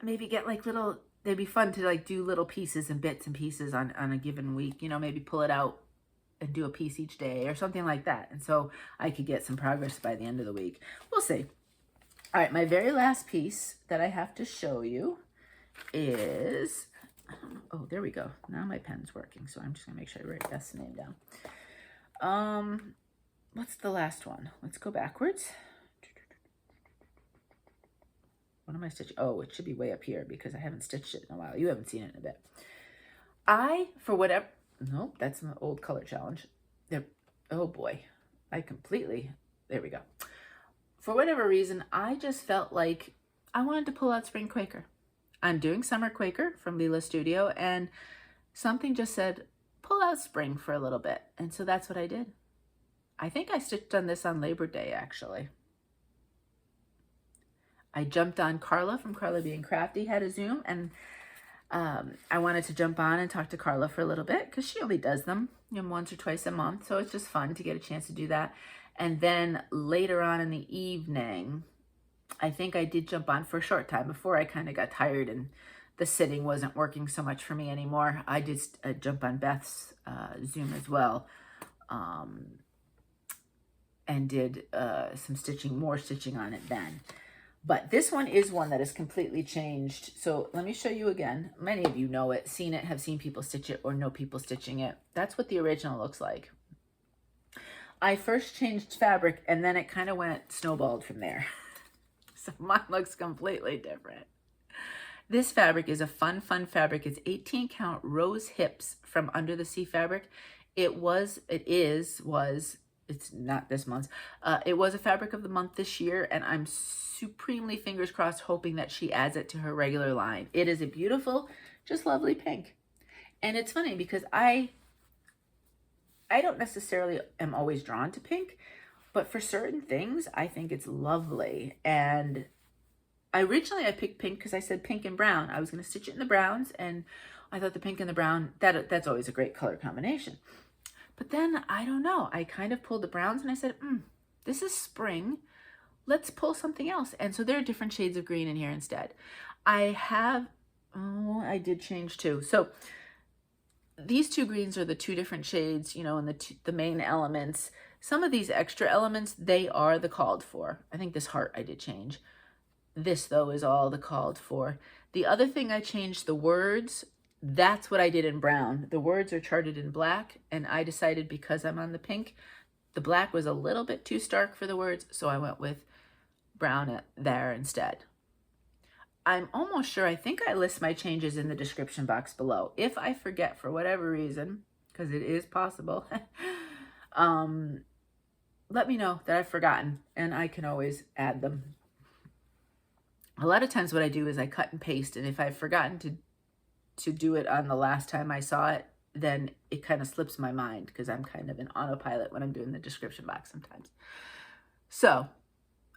maybe get like they'd be fun to like do little pieces and bits and pieces on a given week, you know, maybe pull it out and do a piece each day or something like that. And so I could get some progress by the end of the week. We'll see. All right, my very last piece that I have to show you is, oh, there we go. Now my pen's working, so I'm just gonna make sure I write Beth's name down. What's the last one? Let's go backwards. What am I stitching? Oh, it should be way up here because I haven't stitched it in a while. You haven't seen it in a bit. For whatever, nope, that's an old color challenge. There, oh boy, there we go. For whatever reason, I just felt like I wanted to pull out Spring Quaker. I'm doing Summer Quaker from Lila Studio, and something just said, pull out Spring for a little bit. And so that's what I did. I think I stitched on this on Labor Day, actually. I jumped on Carla from Carla Being Crafty, had a Zoom, and I wanted to jump on and talk to Carla for a little bit because she only does them, you know, once or twice a month. So it's just fun to get a chance to do that. And then later on in the evening, I think I did jump on for a short time before I kind of got tired and the sitting wasn't working so much for me anymore. I did jump on Beth's Zoom as well, and did some more stitching on it then. But this one is one that is completely changed. So let me show you again. Many of you know it, seen it, have seen people stitch it, or know people stitching it. That's what the original looks like. I first changed fabric, and then it kind of went snowballed from there. So mine looks completely different. This fabric is a fun fabric. It's 18 count rose hips from Under the Sea fabric. It's not this month. It was a fabric of the month this year, and I'm supremely fingers crossed hoping that she adds it to her regular line. It is a beautiful, just lovely pink. And it's funny because I don't necessarily am always drawn to pink, but for certain things, I think it's lovely. And originally I picked pink because I said pink and brown. I was going to stitch it in the browns, and I thought the pink and the brown, that's always a great color combination. But then, I don't know, I kind of pulled the browns and I said, this is spring. Let's pull something else. And so there are different shades of green in here instead. I did change too. So these two greens are the two different shades, you know, and the main elements. Some of these extra elements, they are the called for. I think this heart I did change. This, though, is all the called for. The other thing I changed, the words, that's what I did in brown. The words are charted in black, and I decided because I'm on the pink, the black was a little bit too stark for the words, so I went with brown there instead. I'm almost sure, I think I list my changes in the description box below. If I forget for whatever reason, because it is possible, let me know that I've forgotten, and I can always add them. A lot of times what I do is I cut and paste, and if I've forgotten to do it on the last time I saw it, then it kind of slips my mind because I'm kind of an autopilot when I'm doing the description box sometimes. So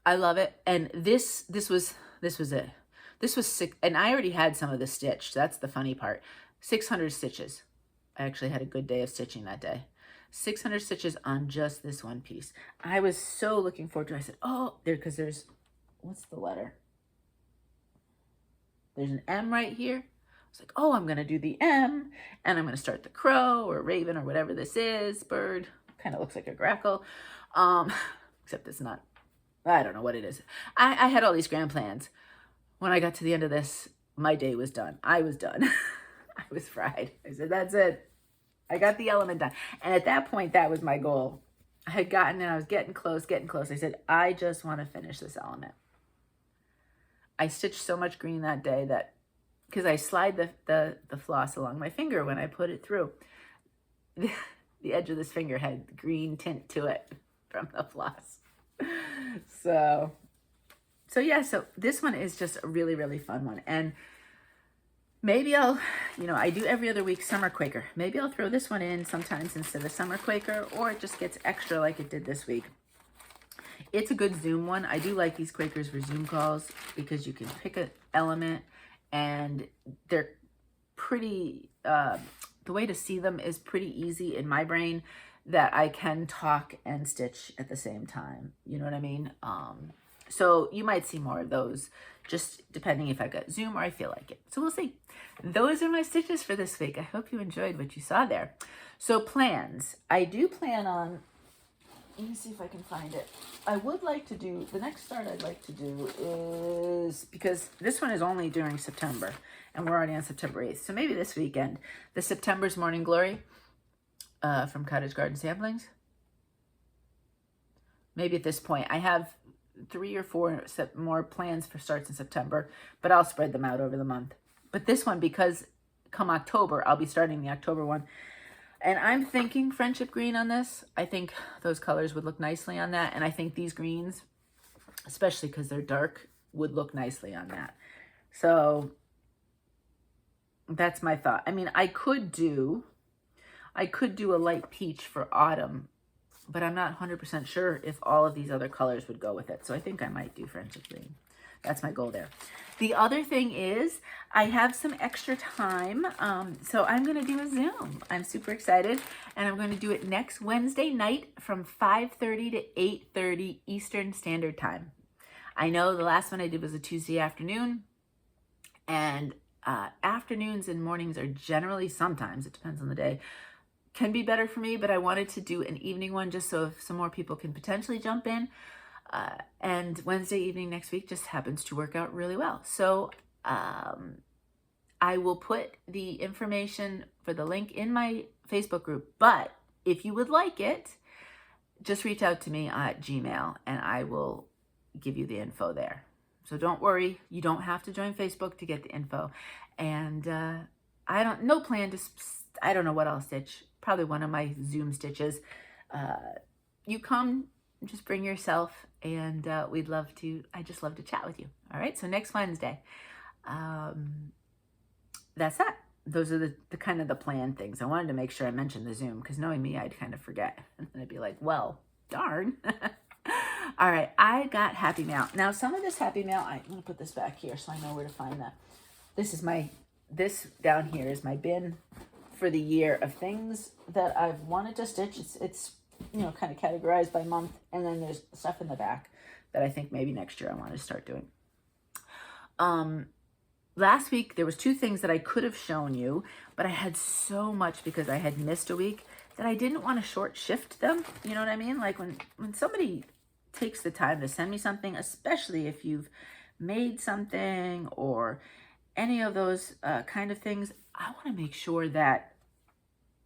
I love it. And this was it. This was sick, and I already had some of the stitched. That's the funny part. 600 stitches. I actually had a good day of stitching that day. 600 stitches on just this one piece. I was so looking forward to it. I said, oh, because there's, what's the letter? There's an M right here. I was like, oh, I'm going to do the M, and I'm going to start the crow or raven or whatever this is. Bird. Kind of looks like a grackle. Except it's not. I don't know what it is. I had all these grand plans. When I got to the end of this, my day was done. I was done. I was fried. I said, that's it. I got the element done. And at that point, that was my goal. I had gotten and I was getting close. I said, I just want to finish this element. I stitched so much green that day that, because I slide the floss along my finger when I put it through. The edge of this finger had green tint to it from the floss. So yeah, so this one is just a really, really fun one. And maybe I'll, you know, I do every other week summer Quaker. Maybe I'll throw this one in sometimes instead of summer Quaker, or it just gets extra like it did this week. It's a good Zoom one. I do like these Quakers for Zoom calls because you can pick an element and they're pretty, the way to see them is pretty easy in my brain, that I can talk and stitch at the same time. You know what I mean? So you might see more of those, just depending if I got Zoom or I feel like it. So we'll see. Those are my stitches for this week. I hope you enjoyed what you saw there. So plans. I do plan on, let me see if I can find it. I would like to do, the next start I'd like to do is, because this one is only during September, and we're already on September 8th. So maybe this weekend, the September's Morning Glory from Cottage Garden Samplings. Maybe at this point, I have 3 or 4 more plans for starts in September, but I'll spread them out over the month. But this one, because come October, I'll be starting the October one. And I'm thinking friendship green on this. I think those colors would look nicely on that. And I think these greens, especially because they're dark, would look nicely on that. So that's my thought. I mean, I could do a light peach for autumn, but I'm not 100% sure if all of these other colors would go with it. So I think I might do friendship green. That's my goal there. The other thing is I have some extra time. So I'm going to do a Zoom. I'm super excited. And I'm going to do it next Wednesday night from 5:30 to 8:30 Eastern Standard Time. I know the last one I did was a Tuesday afternoon. And afternoons and mornings are generally, sometimes, it depends on the day, can be better for me, but I wanted to do an evening one just so if some more people can potentially jump in. And Wednesday evening next week just happens to work out really well. So I will put the information for the link in my Facebook group, but if you would like it, just reach out to me at Gmail and I will give you the info there. So don't worry, you don't have to join Facebook to get the info. And no plan to, I don't know what I'll stitch. Probably one of my Zoom stitches. You come, just bring yourself, and I just love to chat with you. All right, so next Wednesday. That's that. Those are the kind of the plan things. I wanted to make sure I mentioned the Zoom, because knowing me, I'd kind of forget. And then I'd be like, well, darn. All right, I got Happy Meow. Now, some of this Happy Meow, I'm going to put this back here so I know where to find that. This down here is my bin for the year of things that I've wanted to stitch. It's you know, kind of categorized by month, and then there's stuff in the back that I think maybe next year I want to start doing. last week there was 2 things that I could have shown you, but I had so much because I had missed a week that I didn't want to short shift them. You know what I mean? Like when somebody takes the time to send me something, especially if you've made something or any of those kind of things, I want to make sure that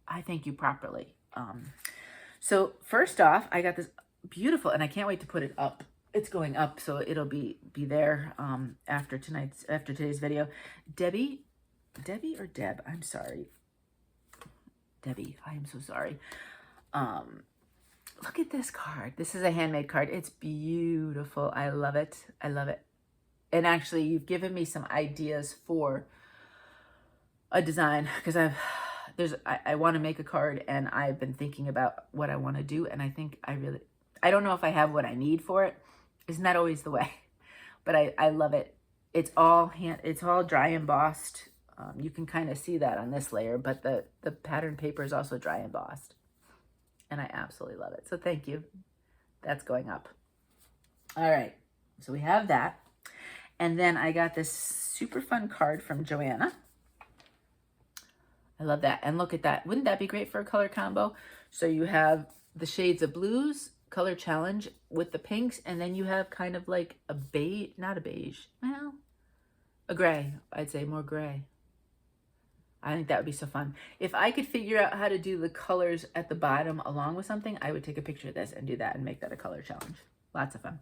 I thank you properly. So first off, I got this beautiful, and I can't wait to put it up. It's going up, so it'll be there after today's video. Debbie or Deb? I'm sorry. Debbie, I am so sorry. Look at this card. This is a handmade card. It's beautiful. I love it. I love it. And actually, you've given me some ideas for a design because I want to make a card, and I've been thinking about what I want to do, and I think I don't know if I have what I need for it. Isn't that always the way? But I love it. It's all dry embossed. You can kind of see that on this layer, but the pattern paper is also dry embossed, and I absolutely love it. So thank you. That's going up. All right, so we have that. And then I got this super fun card from Joanna. I love that. And look at that. Wouldn't that be great for a color combo? So you have the shades of blues, color challenge with the pinks, and then you have kind of like a beige, not a beige, well, a gray. I'd say more gray. I think that would be so fun. If I could figure out how to do the colors at the bottom along with something, I would take a picture of this and do that and make that a color challenge. Lots of fun.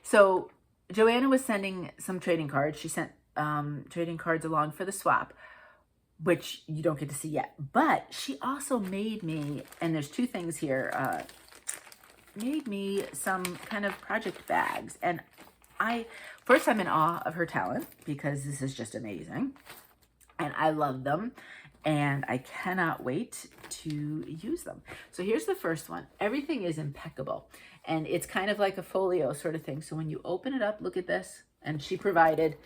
So Joanna was sending some trading cards. She sent trading cards along for the swap, which you don't get to see yet. But she also made me, and there's 2 things here, made me some kind of project bags. And first I'm in awe of her talent because this is just amazing. And I love them. And I cannot wait to use them. So here's the first one. Everything is impeccable. And it's kind of like a folio sort of thing. So when you open it up, look at this. And she provided,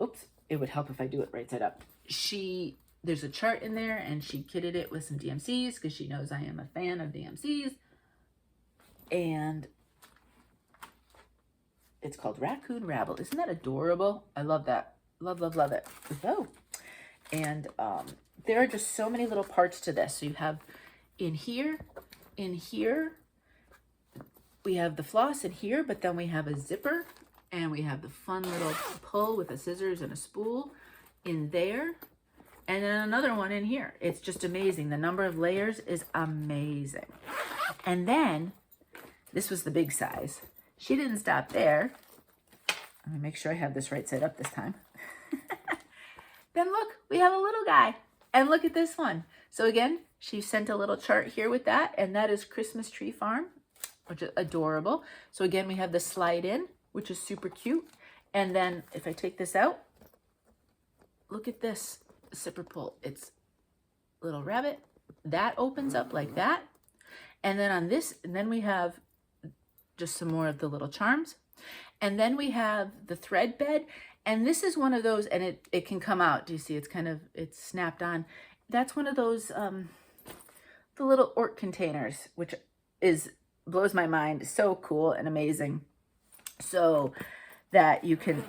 oops, it would help if I do it right side up. There's a chart in there, and she kitted it with some DMCs because she knows I am a fan of DMCs. And it's called Raccoon Rabble. Isn't that adorable? I love that. Love, love, love it. Oh. And there are just so many little parts to this. So you have in here, we have the floss in here, but then we have a zipper, and we have the fun little pull with a scissors and a spool in there, and then another one in here. It's just amazing. The number of layers is amazing. And then this was the big size. She didn't stop there. Let me make sure I have this right side up this time. Then look, we have a little guy. And look at this one. So again, she sent a little chart here with that, and that is Christmas Tree Farm, which is adorable. So again, we have the slide in, which is super cute. And then if I take this out, look at this zipper pull. It's little rabbit. That opens up like that. And then on this, and then we have just some more of the little charms. And then we have the thread bed. And this is one of those, and it can come out. Do you see? It's snapped on. That's one of those, the little Ort containers, which blows my mind. So cool and amazing. So that you can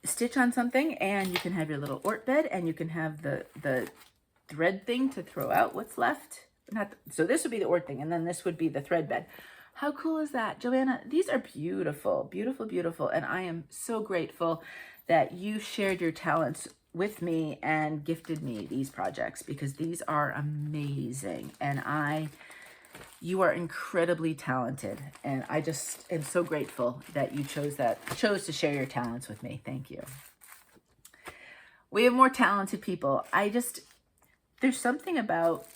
stitch on something, and you can have your little Ort bed, and you can have the thread thing to throw out what's left. So this would be the Ort thing, and then this would be the thread bed. How cool is that, Joanna? These are beautiful, beautiful, beautiful. And I am so grateful that you shared your talents with me and gifted me these projects, because these are amazing. And you are incredibly talented. And I just am so grateful that you chose to share your talents with me. Thank you. We have more talented people. There's something about,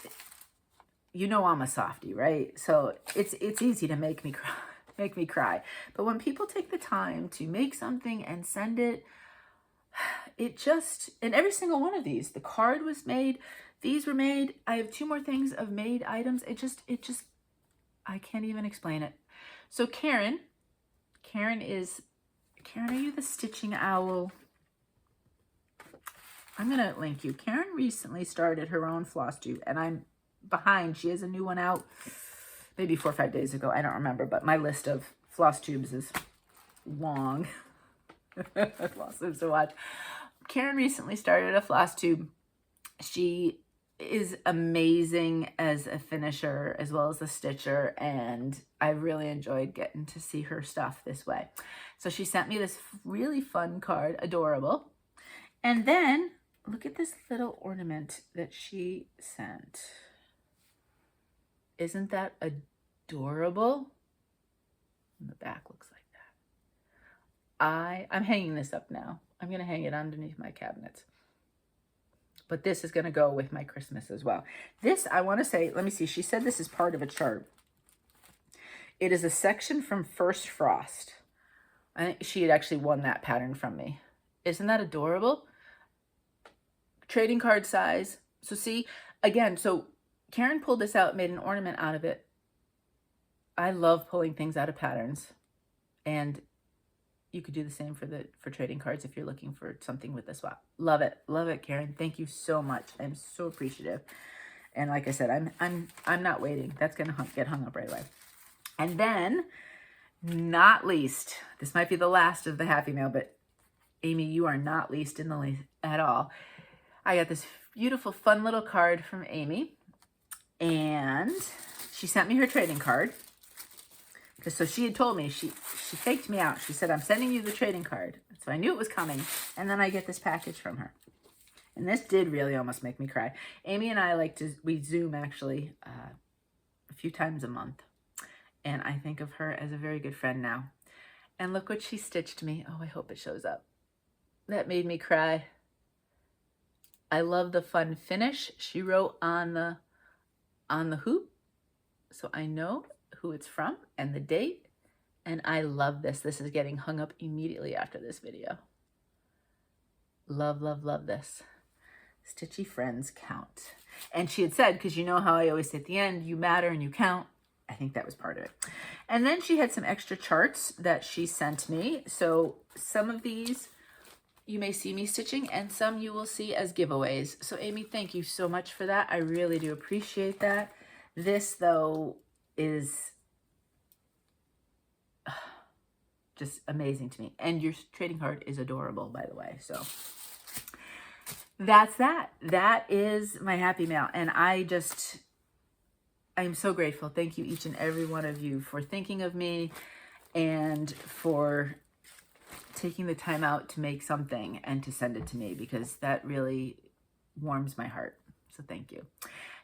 I'm a softie, right? So it's easy to make me cry. But when people take the time to make something and send it, and every single one of these, the card was made, these were made. I have 2 more things of made items. I can't even explain it. So Karen, are you the stitching owl? I'm going to link you. Karen recently started her own Flosstube, and I'm behind. She has a new one out maybe 4 or 5 days ago. I don't remember, but my list of Flosstubes is long. Flosstubes to watch. Karen recently started a Flosstube. She is amazing as a finisher as well as a stitcher, and I really enjoyed getting to see her stuff this way. So she sent me this really fun card, adorable. And then look at this little ornament that she sent. Isn't that adorable? And the back looks like that. I'm hanging this up now. I'm going to hang it underneath my cabinets. But this is going to go with my Christmas as well. This, I want to say, let me see. She said this is part of a chart. It is a section from First Frost. I think she had actually won that pattern from me. Isn't that adorable? Trading card size. So see, again, so Karen pulled this out, made an ornament out of it. I love pulling things out of patterns. And you could do the same for trading cards if you're looking for something with a swap. Love it, Karen. Thank you so much. I'm so appreciative. And like I said, I'm not waiting. That's gonna get hung up right away. And then, not least, this might be the last of the Happy Mail, but Amy, you are not least in the least at all. I got this beautiful, fun little card from Amy, and she sent me her trading card. So she had told me, she faked me out. She said, I'm sending you the trading card. So I knew it was coming. And then I get this package from her. And this did really almost make me cry. Amy and I we Zoom actually a few times a month. And I think of her as a very good friend now. And look what she stitched me. Oh, I hope it shows up. That made me cry. I love the fun finish she wrote on the hoop. So I know who it's from and the date, and I love this. This is getting hung up immediately after this video. Love, love, love this. Stitchy friends count. And she had said, because you know how I always say at the end, you matter and you count. I think that was part of it. And then she had some extra charts that she sent me. So some of these you may see me stitching, and some you will see as giveaways. So Amy, thank you so much for that. I really do appreciate that. This though is just amazing to me. And your trading card is adorable, by the way. So that's that. That is my Happy Mail. And I'm so grateful. Thank you, each and every one of you, for thinking of me and for taking the time out to make something and to send it to me, because that really warms my heart. So thank you.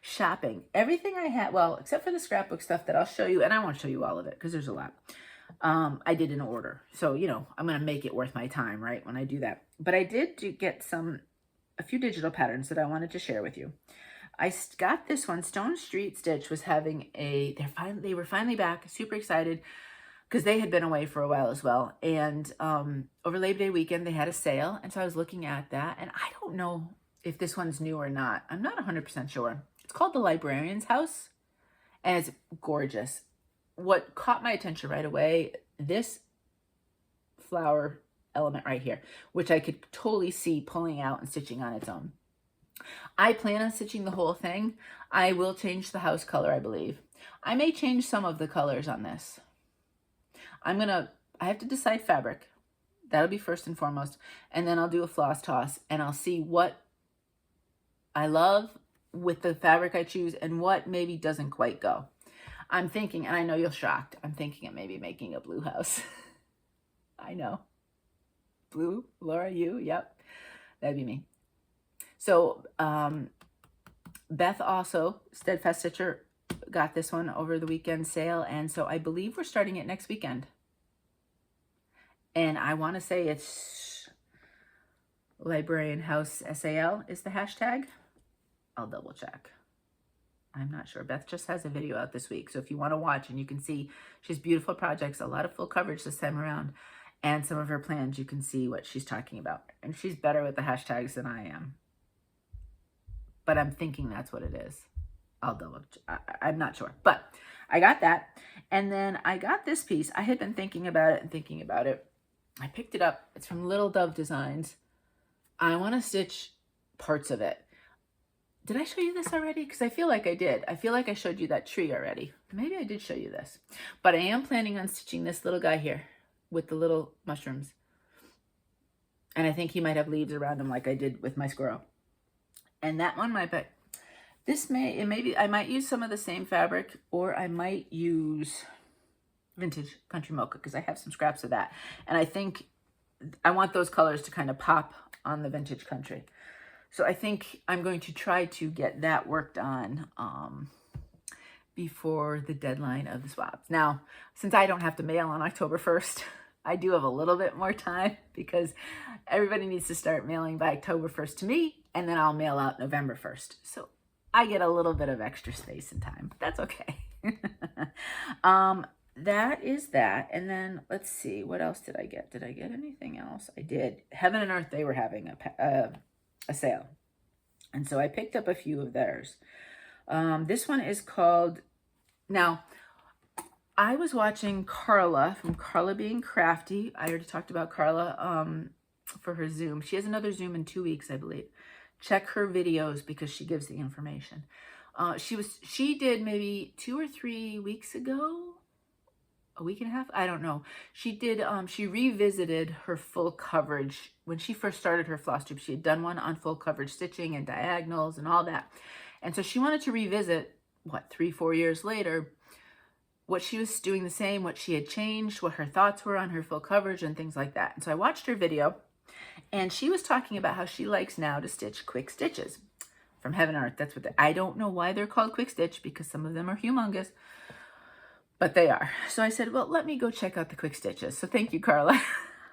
Shopping. Everything I had, well, except for the scrapbook stuff that I'll show you, and I won't show you all of it because there's a lot. I did in order. So, you know, I'm going to make it worth my time, right, when I do that. But I did get a few digital patterns that I wanted to share with you. I got this one. Stone Street Stitch was having they were finally back, super excited, because they had been away for a while as well. And over Labor Day weekend, they had a sale. And so I was looking at that. And I don't know if this one's new or not. I'm not 100% sure. It's called The Librarian's House. And it's gorgeous. What caught my attention right away, this flower element right here, which I could totally see pulling out and stitching on its own. I plan on stitching the whole thing. I will change the house color, I believe. I may change some of the colors on this. I have to decide fabric. That'll be first and foremost. And then I'll do a floss toss, and I'll see what I love with the fabric I choose and what maybe doesn't quite go. I'm thinking, and I know you're shocked, I'm thinking of maybe making a blue house. I know. Blue, Laura, you, yep. That'd be me. So Beth also, Steadfast Stitcher, got this one over the weekend sale, and so I believe we're starting it next weekend. And I want to say it's Librarian House SAL is the hashtag. I'll double check. I'm not sure. Beth just has a video out this week, so if you want to watch, and you can see she has beautiful projects, a lot of full coverage this time around, and some of her plans, you can see what she's talking about. And she's better with the hashtags than I am. But I'm thinking that's what it is. I'll double check. I'm not sure. But I got that. And then I got this piece. I had been thinking about it and thinking about it. I picked it up. It's from Little Dove Designs. I want to stitch parts of it. Did I show you this already? Because I feel like I did. I feel like I showed you that tree already. Maybe I did show you this. But I am planning on stitching this little guy here with the little mushrooms. And I think he might have leaves around him like I did with my squirrel. And that one might be, I might use some of the same fabric, or I might use Vintage Country Mocha because I have some scraps of that. And I think I want those colors to kind of pop on the Vintage Country. So I think I'm going to try to get that worked on before the deadline of the swaps. Now, since I don't have to mail on October 1st, I do have a little bit more time because everybody needs to start mailing by October 1st to me, and then I'll mail out November 1st. So I get a little bit of extra space and time, but that's okay. That is that. And then let's see, what else did I get? Did I get anything else? I did. Heaven and Earth, they were having a sale. And so I picked up a few of theirs. This one is called, now, I was watching Carla from Carla Being Crafty. I already talked about Carla for her Zoom. She has another Zoom in 2 weeks, I believe. Check her videos because she gives the information. She did maybe 2 or 3 weeks ago, a week and a half, I don't know. She did, she revisited her full coverage. When she first started her Flosstube, she had done one on full coverage stitching and diagonals and all that. And so she wanted to revisit, what, 3-4 years later, what she was doing the same, what she had changed, what her thoughts were on her full coverage and things like that. And so I watched her video, and she was talking about how she likes now to stitch quick stitches from Heaven and Earth. That's what I don't know why they're called quick stitch, because some of them are humongous, but they are. So I said, well, let me go check out the quick stitches. So thank you, Carla.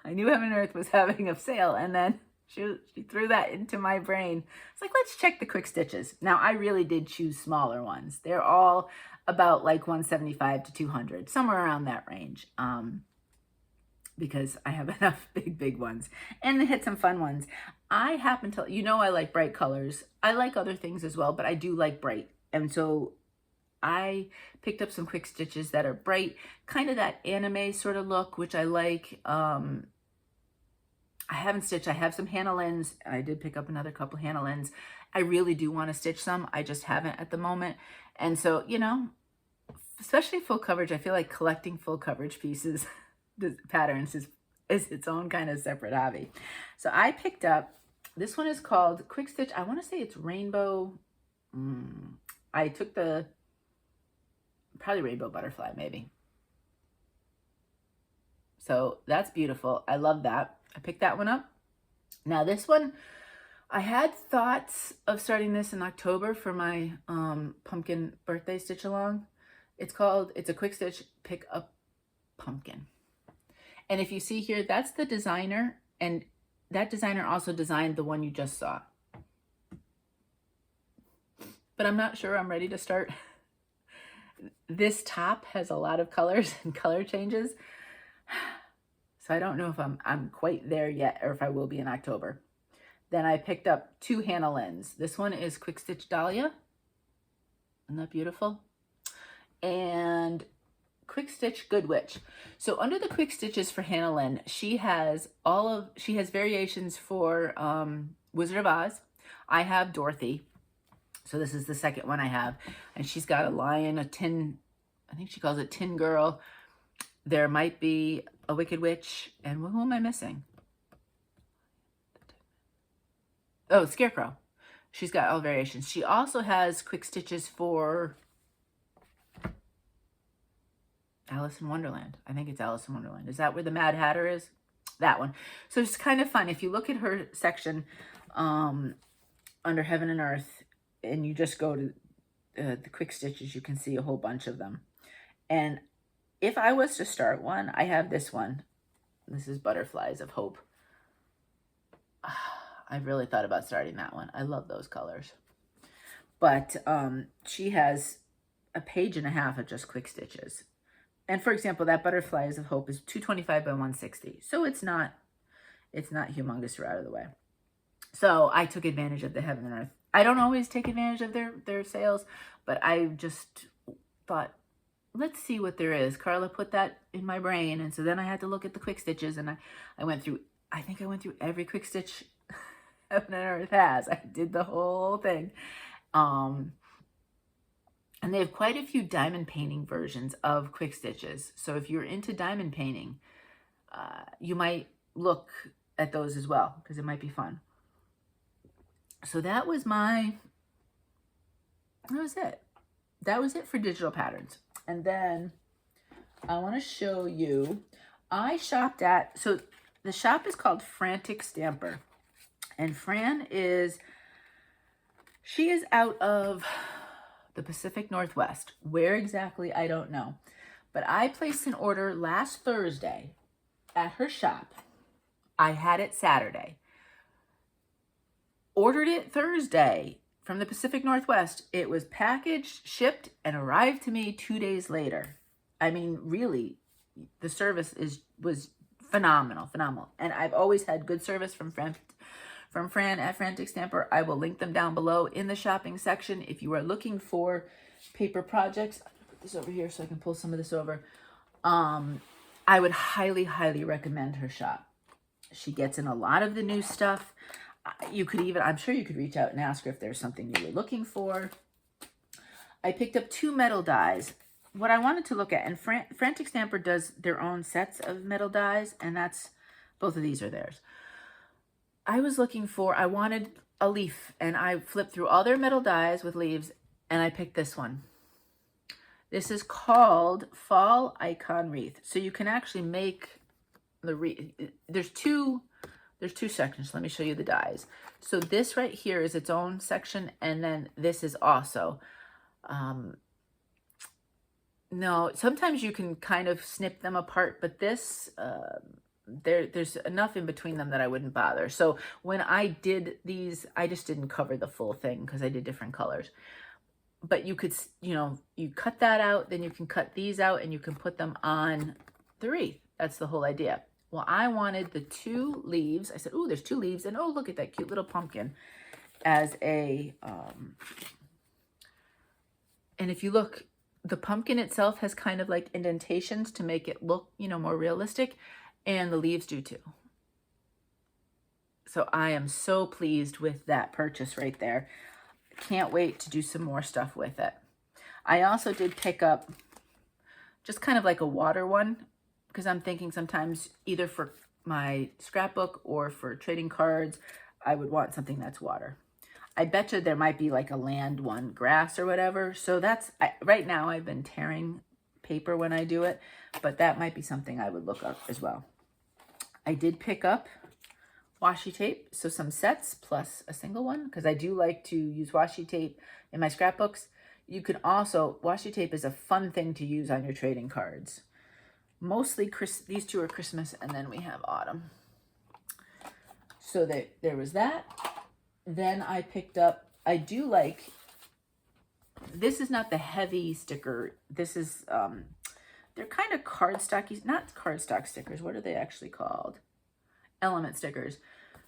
I knew Heaven and Earth was having a sale, and then she threw that into my brain. It's like, let's check the quick stitches. Now, I really did choose smaller ones. They're all about like 175 to 200, somewhere around that range, because I have enough big ones, and they had some fun ones. I happen to, I like bright colors. I like other things as well, but I do like bright. And so I picked up some quick stitches that are bright, kind of that anime sort of look, which I like. I haven't stitched. I have some Hannah Lynn's. I did pick up another couple Hannah Lynn's. I really do want to stitch some. I just haven't at the moment. And so, especially full coverage, I feel like collecting full coverage pieces, the patterns is its own kind of separate hobby. So I picked up, this one is called Quick Stitch. I want to say it's Rainbow. I took probably Rainbow Butterfly, maybe. So that's beautiful. I love that. I picked that one up. Now this one, I had thoughts of starting this in October for my pumpkin birthday stitch along. It's a quick stitch pick up pumpkin. And if you see here, that's the designer, and that designer also designed the one you just saw. But I'm not sure I'm ready to start. This top has a lot of colors and color changes. So I don't know if I'm quite there yet, or if I will be in October. Then I picked up 2 Hannah Lynn's. This one is Quick Stitch Dahlia. Isn't that beautiful? And Quick Stitch Good Witch. So under the quick stitches for Hannah Lynn, she has variations for Wizard of Oz. I have Dorothy. So this is the second one I have. And she's got a lion, a tin, I think she calls it Tin Girl. There might be a Wicked Witch. And who am I missing? Oh, Scarecrow. She's got all variations. She also has quick stitches for Alice in Wonderland. I think it's Alice in Wonderland. Is that where the Mad Hatter is? That one. So it's kind of fun. If you look at her section under Heaven and Earth, and you just go to the quick stitches, you can see a whole bunch of them. And if I was to start one, I have this one. This is Butterflies of Hope. I've really thought about starting that one. I love those colors. But she has a page and a half of just quick stitches. And for example, that Butterflies of Hope is 225 by 160. So it's not humongous or out of the way. So I took advantage of the Heaven and Earth. I don't always take advantage of their sales, but I just thought, let's see what there is. Carla put that in my brain. And so then I had to look at the quick stitches, and I think I went through every quick stitch Heaven and Earth has. I did the whole thing. And they have quite a few diamond painting versions of quick stitches. So if you're into diamond painting, you might look at those as well, because it might be fun. So that was it. That was it for digital patterns. And then I want to show you, I shopped at, so the shop is called Frantic Stamper. And Fran she is out of the Pacific Northwest. Where exactly, I don't know. But I placed an order last Thursday at her shop. I had it Saturday. Ordered it Thursday from the Pacific Northwest. It was packaged, shipped, and arrived to me 2 days later. I mean, really, the service was phenomenal. And I've always had good service from Fran at Frantic Stamper. I will link them down below in the shopping section. If you are looking for paper projects, I'll put this over here so I can pull some of this over. I would highly, highly recommend her shop. She gets in a lot of the new stuff. You could even, I'm sure you could reach out and ask her if there's something you were looking for. I picked up 2 metal dies. What I wanted to look at, and Frantic Stamper does their own sets of metal dies, and both of these are theirs. I wanted a leaf, and I flipped through all their metal dies with leaves, and I picked this one. This is called Fall Icon Wreath. So you can actually make the wreath. There's two sections. Let me show you the dies. So this right here is its own section, and then this is also. No, sometimes you can kind of snip them apart, but this, there's enough in between them that I wouldn't bother. So when I did these, I just didn't cover the full thing because I did different colors. But you could, you cut that out, then you can cut these out and you can put them on the wreath. That's the whole idea. Well, I wanted the 2 leaves. I said, oh, there's 2 leaves. And oh, look at that cute little pumpkin as a, and if you look, the pumpkin itself has kind of like indentations to make it look, more realistic. And the leaves do too. So I am so pleased with that purchase right there. Can't wait to do some more stuff with it. I also did pick up just kind of like a water one, because I'm thinking sometimes either for my scrapbook or for trading cards, I would want something that's water. I bet you there might be like a land one, grass or whatever. So right now I've been tearing paper when I do it, but that might be something I would look up as well. I did pick up washi tape, so some sets plus a single one, because I do like to use washi tape in my scrapbooks. You can also, washi tape is a fun thing to use on your trading cards. Mostly, these 2 are Christmas, and then we have autumn. So there was that. Then I picked up, I do like, this is not the heavy sticker. This is, they're kind of cardstocky, not cardstock stickers. What are they actually called? Element stickers.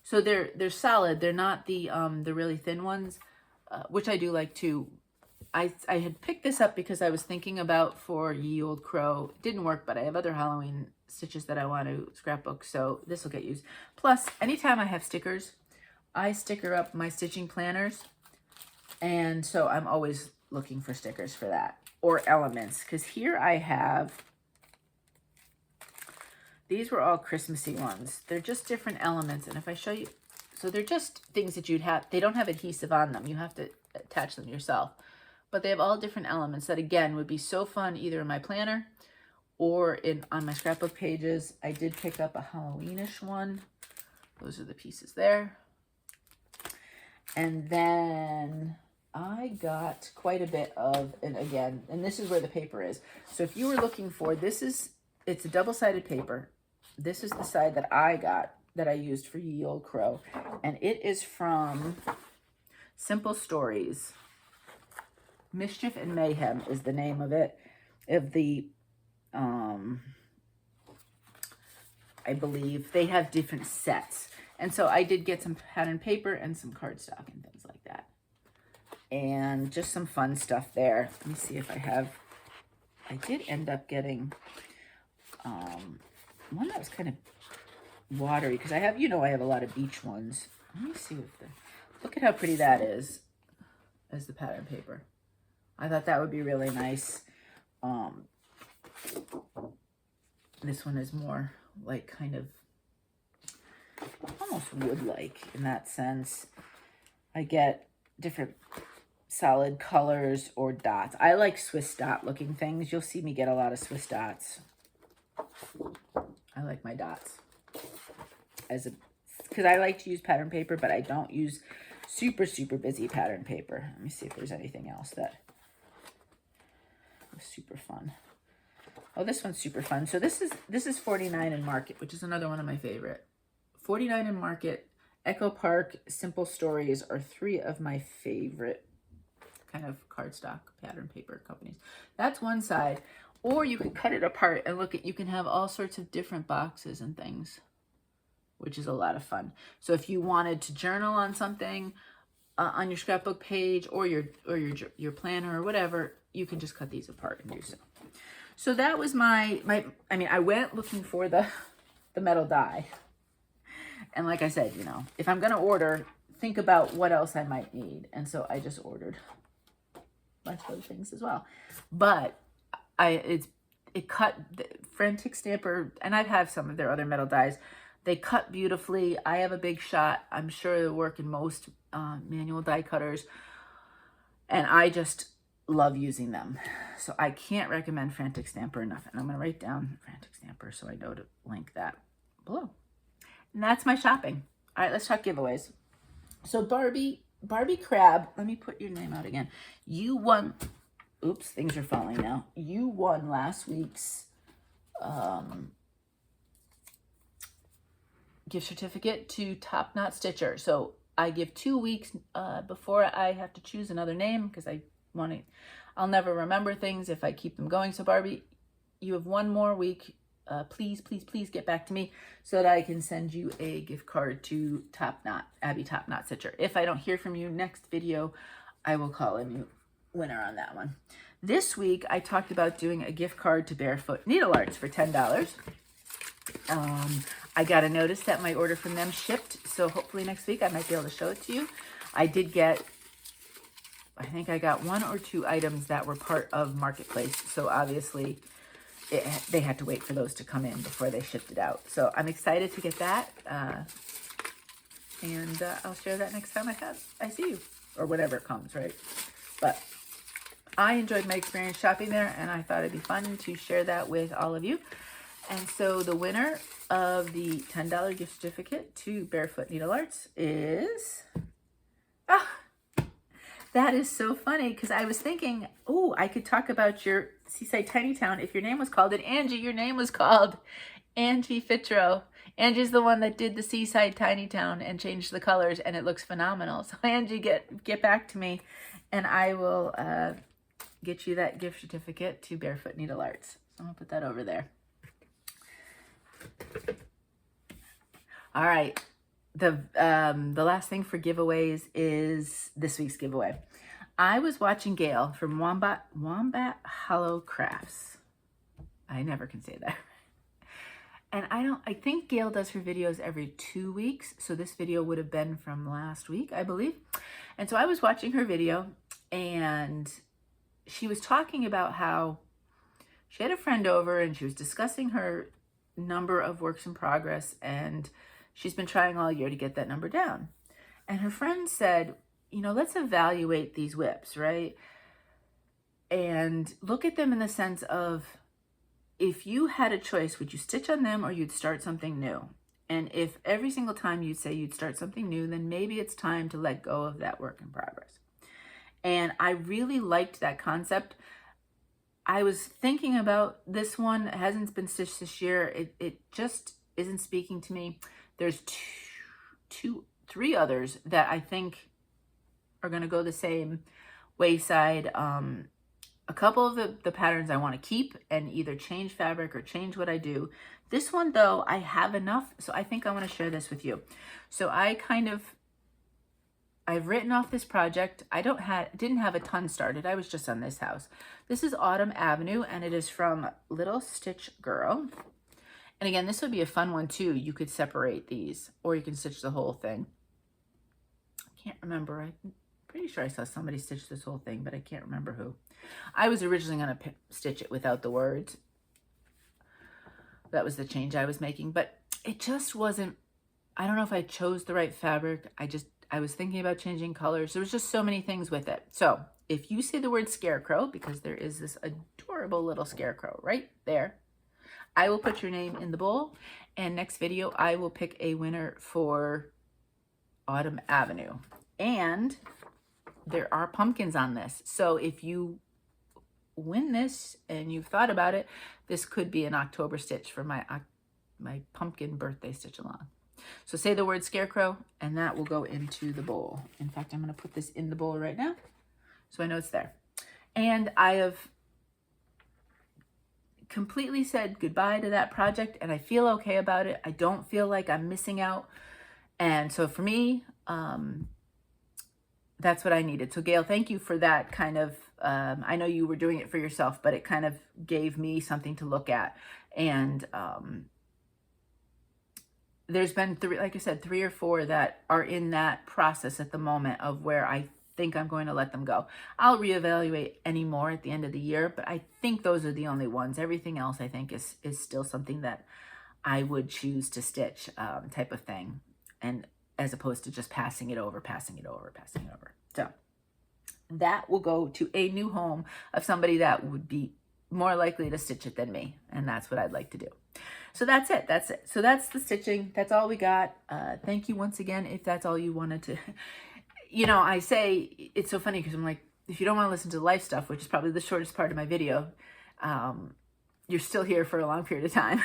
So they're solid. They're not the really thin ones, which I do like too. I had picked this up because I was thinking about for Ye Old Crow. It didn't work, but I have other Halloween stitches that I want to scrapbook, so this will get used. Plus, anytime I have stickers, I sticker up my stitching planners, and so I'm always looking for stickers for that, or elements, because here I have, these were all Christmassy ones. They're just different elements, and if I show you, so they're just things that you'd have, they don't have adhesive on them. You have to attach them yourself. But they have all different elements that, again, would be so fun either in my planner or on my scrapbook pages. I did pick up a Halloweenish one. Those are the pieces there. And then I got quite a bit of, and again, and this is where the paper is. So if you were looking for, it's a double-sided paper. This is the side that I got, that I used for Ye Old Crow. And it is from Simple Stories. Mischief and Mayhem is the name of it. Of the, I believe they have different sets. And so I did get some pattern paper and some cardstock and things like that. And just some fun stuff there. Let me see if I did end up getting one that was kind of watery, because I have, I have a lot of beach ones. Let me see look at how pretty that is as the pattern paper. I thought that would be really nice. This one is more like kind of almost wood-like in that sense. I get different solid colors or dots. I like Swiss dot looking things. You'll see me get a lot of Swiss dots. I like my dots because I like to use pattern paper, but I don't use super busy pattern paper. Let me see if there's anything else that was super fun. Oh, this one's super fun. So this is 49 in Market, which is another one of my favorite. 49 in Market, Echo Park, Simple Stories are 3 of my favorite kind of cardstock pattern paper companies. That's one side. Or you could cut it apart and look at, you can have all sorts of different boxes and things, which is a lot of fun. So if you wanted to journal on something on your scrapbook page or your planner or whatever, you can just cut these apart and do so. So that was I went looking for the metal die. And like I said, you know, if I'm going to order, think about what else I might need. And so I just ordered a bunch of other things as well. But it cut the Frantic Stamper, and I have some of their other metal dies. They cut beautifully. I have a big shot. I'm sure they work in most manual die cutters. And I just love using them. So I can't recommend Frantic Stamper enough. And I'm going to write down Frantic Stamper so I know to link that below. And that's my shopping. All right, let's talk giveaways. So Barbie Crab, let me put your name out again. You won, oops, things are falling now. You won last week's gift certificate to Top Knot Stitcher. So I give 2 weeks before I have to choose another name because I'll never remember things if I keep them going. So Barbie, you have 1 more week. Please get back to me so that I can send you a gift card to Abby Top Knot Stitcher. If I don't hear from you next video, I will call a new winner on that one. This week, I talked about doing a gift card to Barefoot Needle Arts for $10. I got a notice that my order from them shipped, so hopefully next week I might be able to show it to you. I think I got 1 or 2 items that were part of Marketplace, so obviously they had to wait for those to come in before they shipped it out. So I'm excited to get that, and I'll share that next time I see you, or whenever it comes, right? But I enjoyed my experience shopping there, and I thought it'd be fun to share that with all of you. And so the winner of the $10 gift certificate to Barefoot Needle Arts is... that is so funny, because I was thinking, oh, I could talk about your Seaside Tiny Town if your name was called, and Angie, your name was called Angie Fitro. Angie's the one that did the Seaside Tiny Town and changed the colors, and it looks phenomenal. So Angie, get back to me, and I will get you that gift certificate to Barefoot Needle Arts. So I'm going to put that over there. All right. The last thing for giveaways is this week's giveaway. I was watching Gail from Wombat Hollow Crafts. I never can say that. And I think Gail does her videos every 2 weeks. So this video would have been from last week, I believe. And so I was watching her video, and she was talking about how she had a friend over and she was discussing her number of works in progress, and she's been trying all year to get that number down. And her friend said, you know, let's evaluate these whips, right? And look at them in the sense of, if you had a choice, would you stitch on them or you'd start something new? And if every single time you'd say you'd start something new, then maybe it's time to let go of that work in progress. And I really liked that concept. I was thinking about this one. It hasn't been stitched this year. It just isn't speaking to me. There's 3 others that I think are going to go the same wayside. A couple of the patterns I want to keep and either change fabric or change what I do. This one, though, I have enough, so I think I want to share this with you. So I've written off this project. I didn't have a ton started. I was just on this house. This is Autumn Avenue, and it is from Little Stitch Girl. And again, this would be a fun one too. You could separate these, or you can stitch the whole thing. I can't remember. I'm pretty sure I saw somebody stitch this whole thing, but I can't remember who. I was originally going to stitch it without the words. That was the change I was making, but it just wasn't, I don't know if I chose the right fabric. I was thinking about changing colors. There was just so many things with it. So if you say the word scarecrow, because there is this adorable little scarecrow right there, I will put your name in the bowl, and next video I will pick a winner for Autumn Avenue. And there are pumpkins on this. So if you win this and you've thought about it, this could be an October stitch for my pumpkin birthday stitch along. So say the word scarecrow, and that will go into the bowl. In fact, I'm going to put this in the bowl right now so I know it's there. And I have completely said goodbye to that project, and I feel okay about it. I don't feel like I'm missing out. And so for me, that's what I needed. So Gail, thank you for that kind of, I know you were doing it for yourself, but it kind of gave me something to look at. And there's been like I said, 3 or 4 that are in that process at the moment of where I think I'm going to let them go. I'll reevaluate any more at the end of the year, but I think those are the only ones. Everything else I think is still something that I would choose to stitch, type of thing. And as opposed to just passing it over. So that will go to a new home of somebody that would be more likely to stitch it than me. And that's what I'd like to do. So that's it. So that's the stitching. That's all we got. Thank you once again. If that's all you wanted to, I say, it's so funny because I'm like, if you don't want to listen to the life stuff, which is probably the shortest part of my video, you're still here for a long period of time.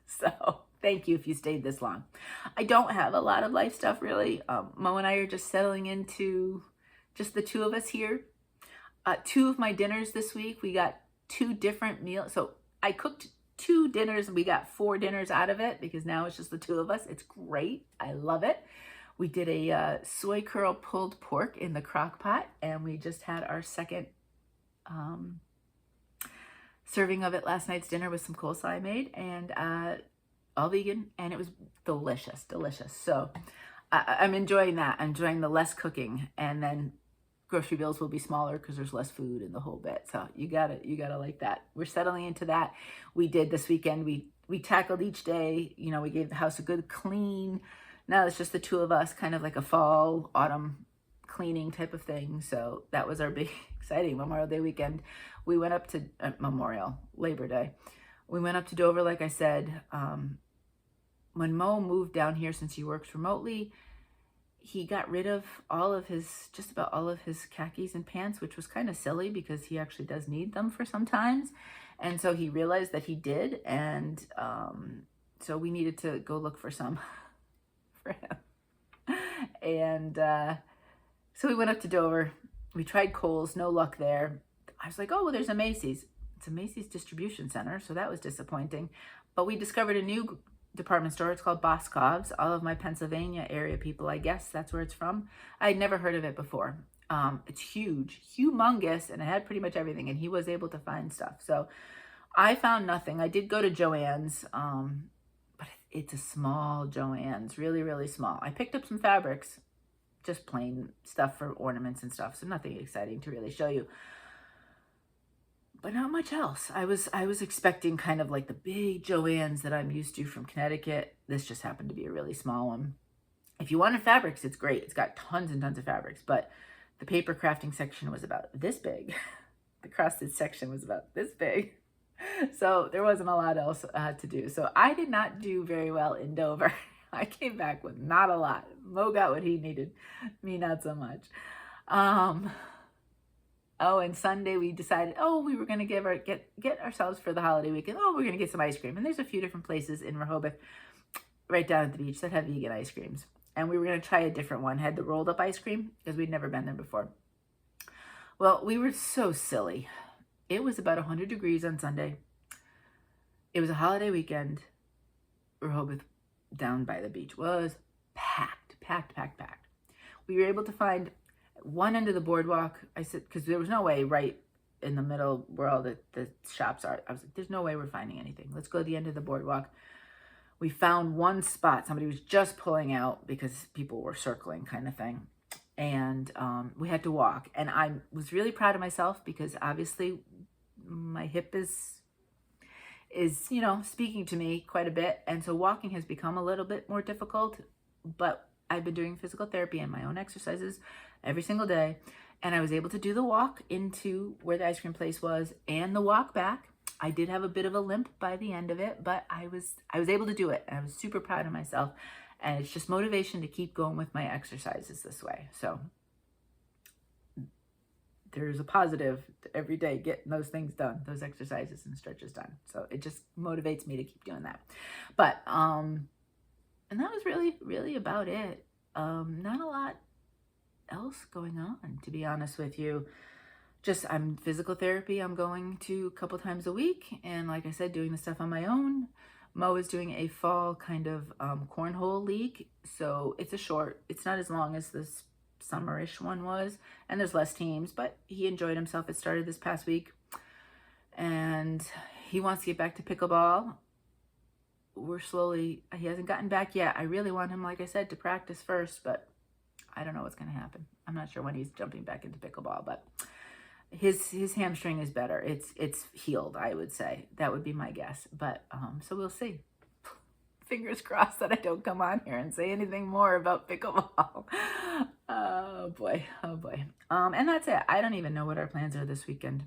So thank you if you stayed this long. I don't have a lot of life stuff really. Mo and I are just settling into just the 2 of us here. 2 of my dinners this week, we got 2 different meals. So I cooked 2 dinners and we got 4 dinners out of it because now it's just the 2 of us. It's great. I love it. We did a soy curl pulled pork in the crock pot, and we just had our second serving of it last night's dinner with some coleslaw I made, and all vegan, and it was delicious. So I'm enjoying that. I'm enjoying the less cooking, and then grocery bills will be smaller because there's less food in the whole bit. So you gotta like that. We're settling into that. We did this weekend. We tackled each day. We gave the house a good clean. Now it's just the 2 of us, kind of like a fall, autumn cleaning type of thing. So that was our big, exciting Memorial Day weekend. We went up to Labor Day. We went up to Dover, like I said. When Mo moved down here, since he works remotely, he got rid of just about all of his khakis and pants, which was kind of silly because he actually does need them for sometimes. And so he realized that he did. And so we needed to go look for some for him. And so we went up to Dover. We tried Kohl's, no luck there. I was like, oh, well, there's a Macy's. It's a Macy's distribution center, so that was disappointing. But we discovered a new department store. It's called Boscov's. All of my Pennsylvania area people, I guess that's where it's from. I had never heard of it before. It's huge, humongous, and it had pretty much everything, and he was able to find stuff. So I found nothing. I did go to Joann's, but it's a small Joann's, really, really small. I picked up some fabrics, just plain stuff for ornaments and stuff, so nothing exciting to really show you. But not much else. I was expecting kind of like the big Joann's that I'm used to from Connecticut. This just happened to be a really small one. If you wanted fabrics, it's great. It's got tons and tons of fabrics, but the paper crafting section was about this big. The cross-stitch section was about this big. So there wasn't a lot else to do. So I did not do very well in Dover. I came back with not a lot. Mo got what he needed. Me, not so much. Oh, and Sunday we decided, we were going to get ourselves for the holiday weekend. We're going to get some ice cream. And there's a few different places in Rehoboth right down at the beach that have vegan ice creams. And we were going to try a different one. Had the rolled up ice cream because we'd never been there before. Well, we were so silly. It was about 100 degrees on Sunday. It was a holiday weekend. Rehoboth down by the beach was packed. We were able to find one end of the boardwalk. I said, because there was no way right in the middle where all the shops are. I was like, there's no way we're finding anything. Let's go to the end of the boardwalk. We found one spot. Somebody was just pulling out because people were circling kind of thing. And we had to walk. And I was really proud of myself because obviously my hip is speaking to me quite a bit. And so walking has become a little bit more difficult. but I've been doing physical therapy and my own exercises every single day. And I was able to do the walk into where the ice cream place was and the walk back. I did have a bit of a limp by the end of it, but I was able to do it. And I was super proud of myself. And it's just motivation to keep going with my exercises this way. So there's a positive to every day getting those things done, those exercises and stretches done. So it just motivates me to keep doing that. But and that was really about it. Not a lot else going on, to be honest with you. Just I'm physical therapy. I'm going to a couple times a week, and like I said, doing the stuff on my own. Mo is doing a fall kind of cornhole league, so it's a short. It's not as long as this summerish one was, and there's less teams, but he enjoyed himself. It started this past week, and he wants to get back to pickleball. We're slowly, he hasn't gotten back yet. I really want him, like I said, to practice first, but I don't know what's going to happen. I'm not sure when he's jumping back into pickleball, but his hamstring is better. It's healed, I would say. That would be my guess. But so we'll see. Fingers crossed that I don't come on here and say anything more about pickleball. Oh boy, oh boy. And that's it. I don't even know what our plans are this weekend.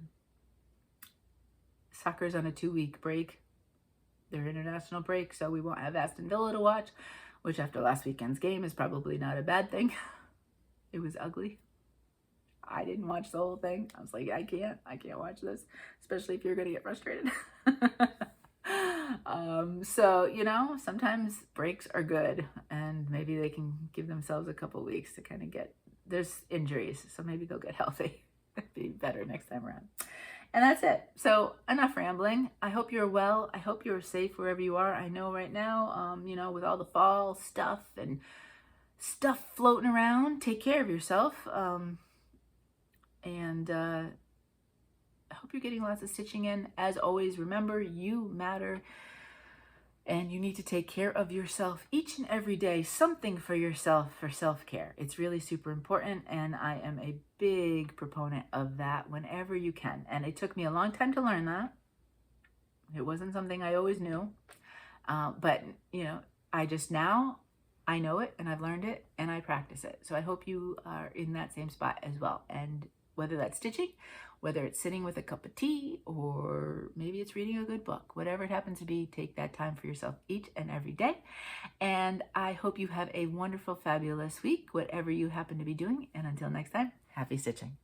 Soccer's on a 2-week break. Their international break, so we won't have Aston Villa to watch, which after last weekend's game is probably not a bad thing. It was ugly. I didn't watch the whole thing. I was like, I can't watch this, especially if you're gonna get frustrated. So, you know, sometimes breaks are good, and maybe they can give themselves a couple weeks to kind of get, there's injuries, so maybe they'll get healthy. It'd be better next time around. And that's it. So enough rambling. I hope you're well. I hope you're safe wherever you are. I know right now, you know, with all the fall stuff and stuff floating around, take care of yourself. And I hope you're getting lots of stitching in. As always, remember, you matter. And you need to take care of yourself each and every day, something for yourself, for self-care. It's really super important, and I am a big proponent of that whenever you can. And it took me a long time to learn that. It wasn't something I always knew, but you know, I know it, and I've learned it, and I practice it. So I hope you are in that same spot as well. And whether that's stitching, whether it's sitting with a cup of tea, or maybe it's reading a good book, whatever it happens to be, take that time for yourself each and every day. And I hope you have a wonderful, fabulous week, whatever you happen to be doing. And until next time, happy stitching.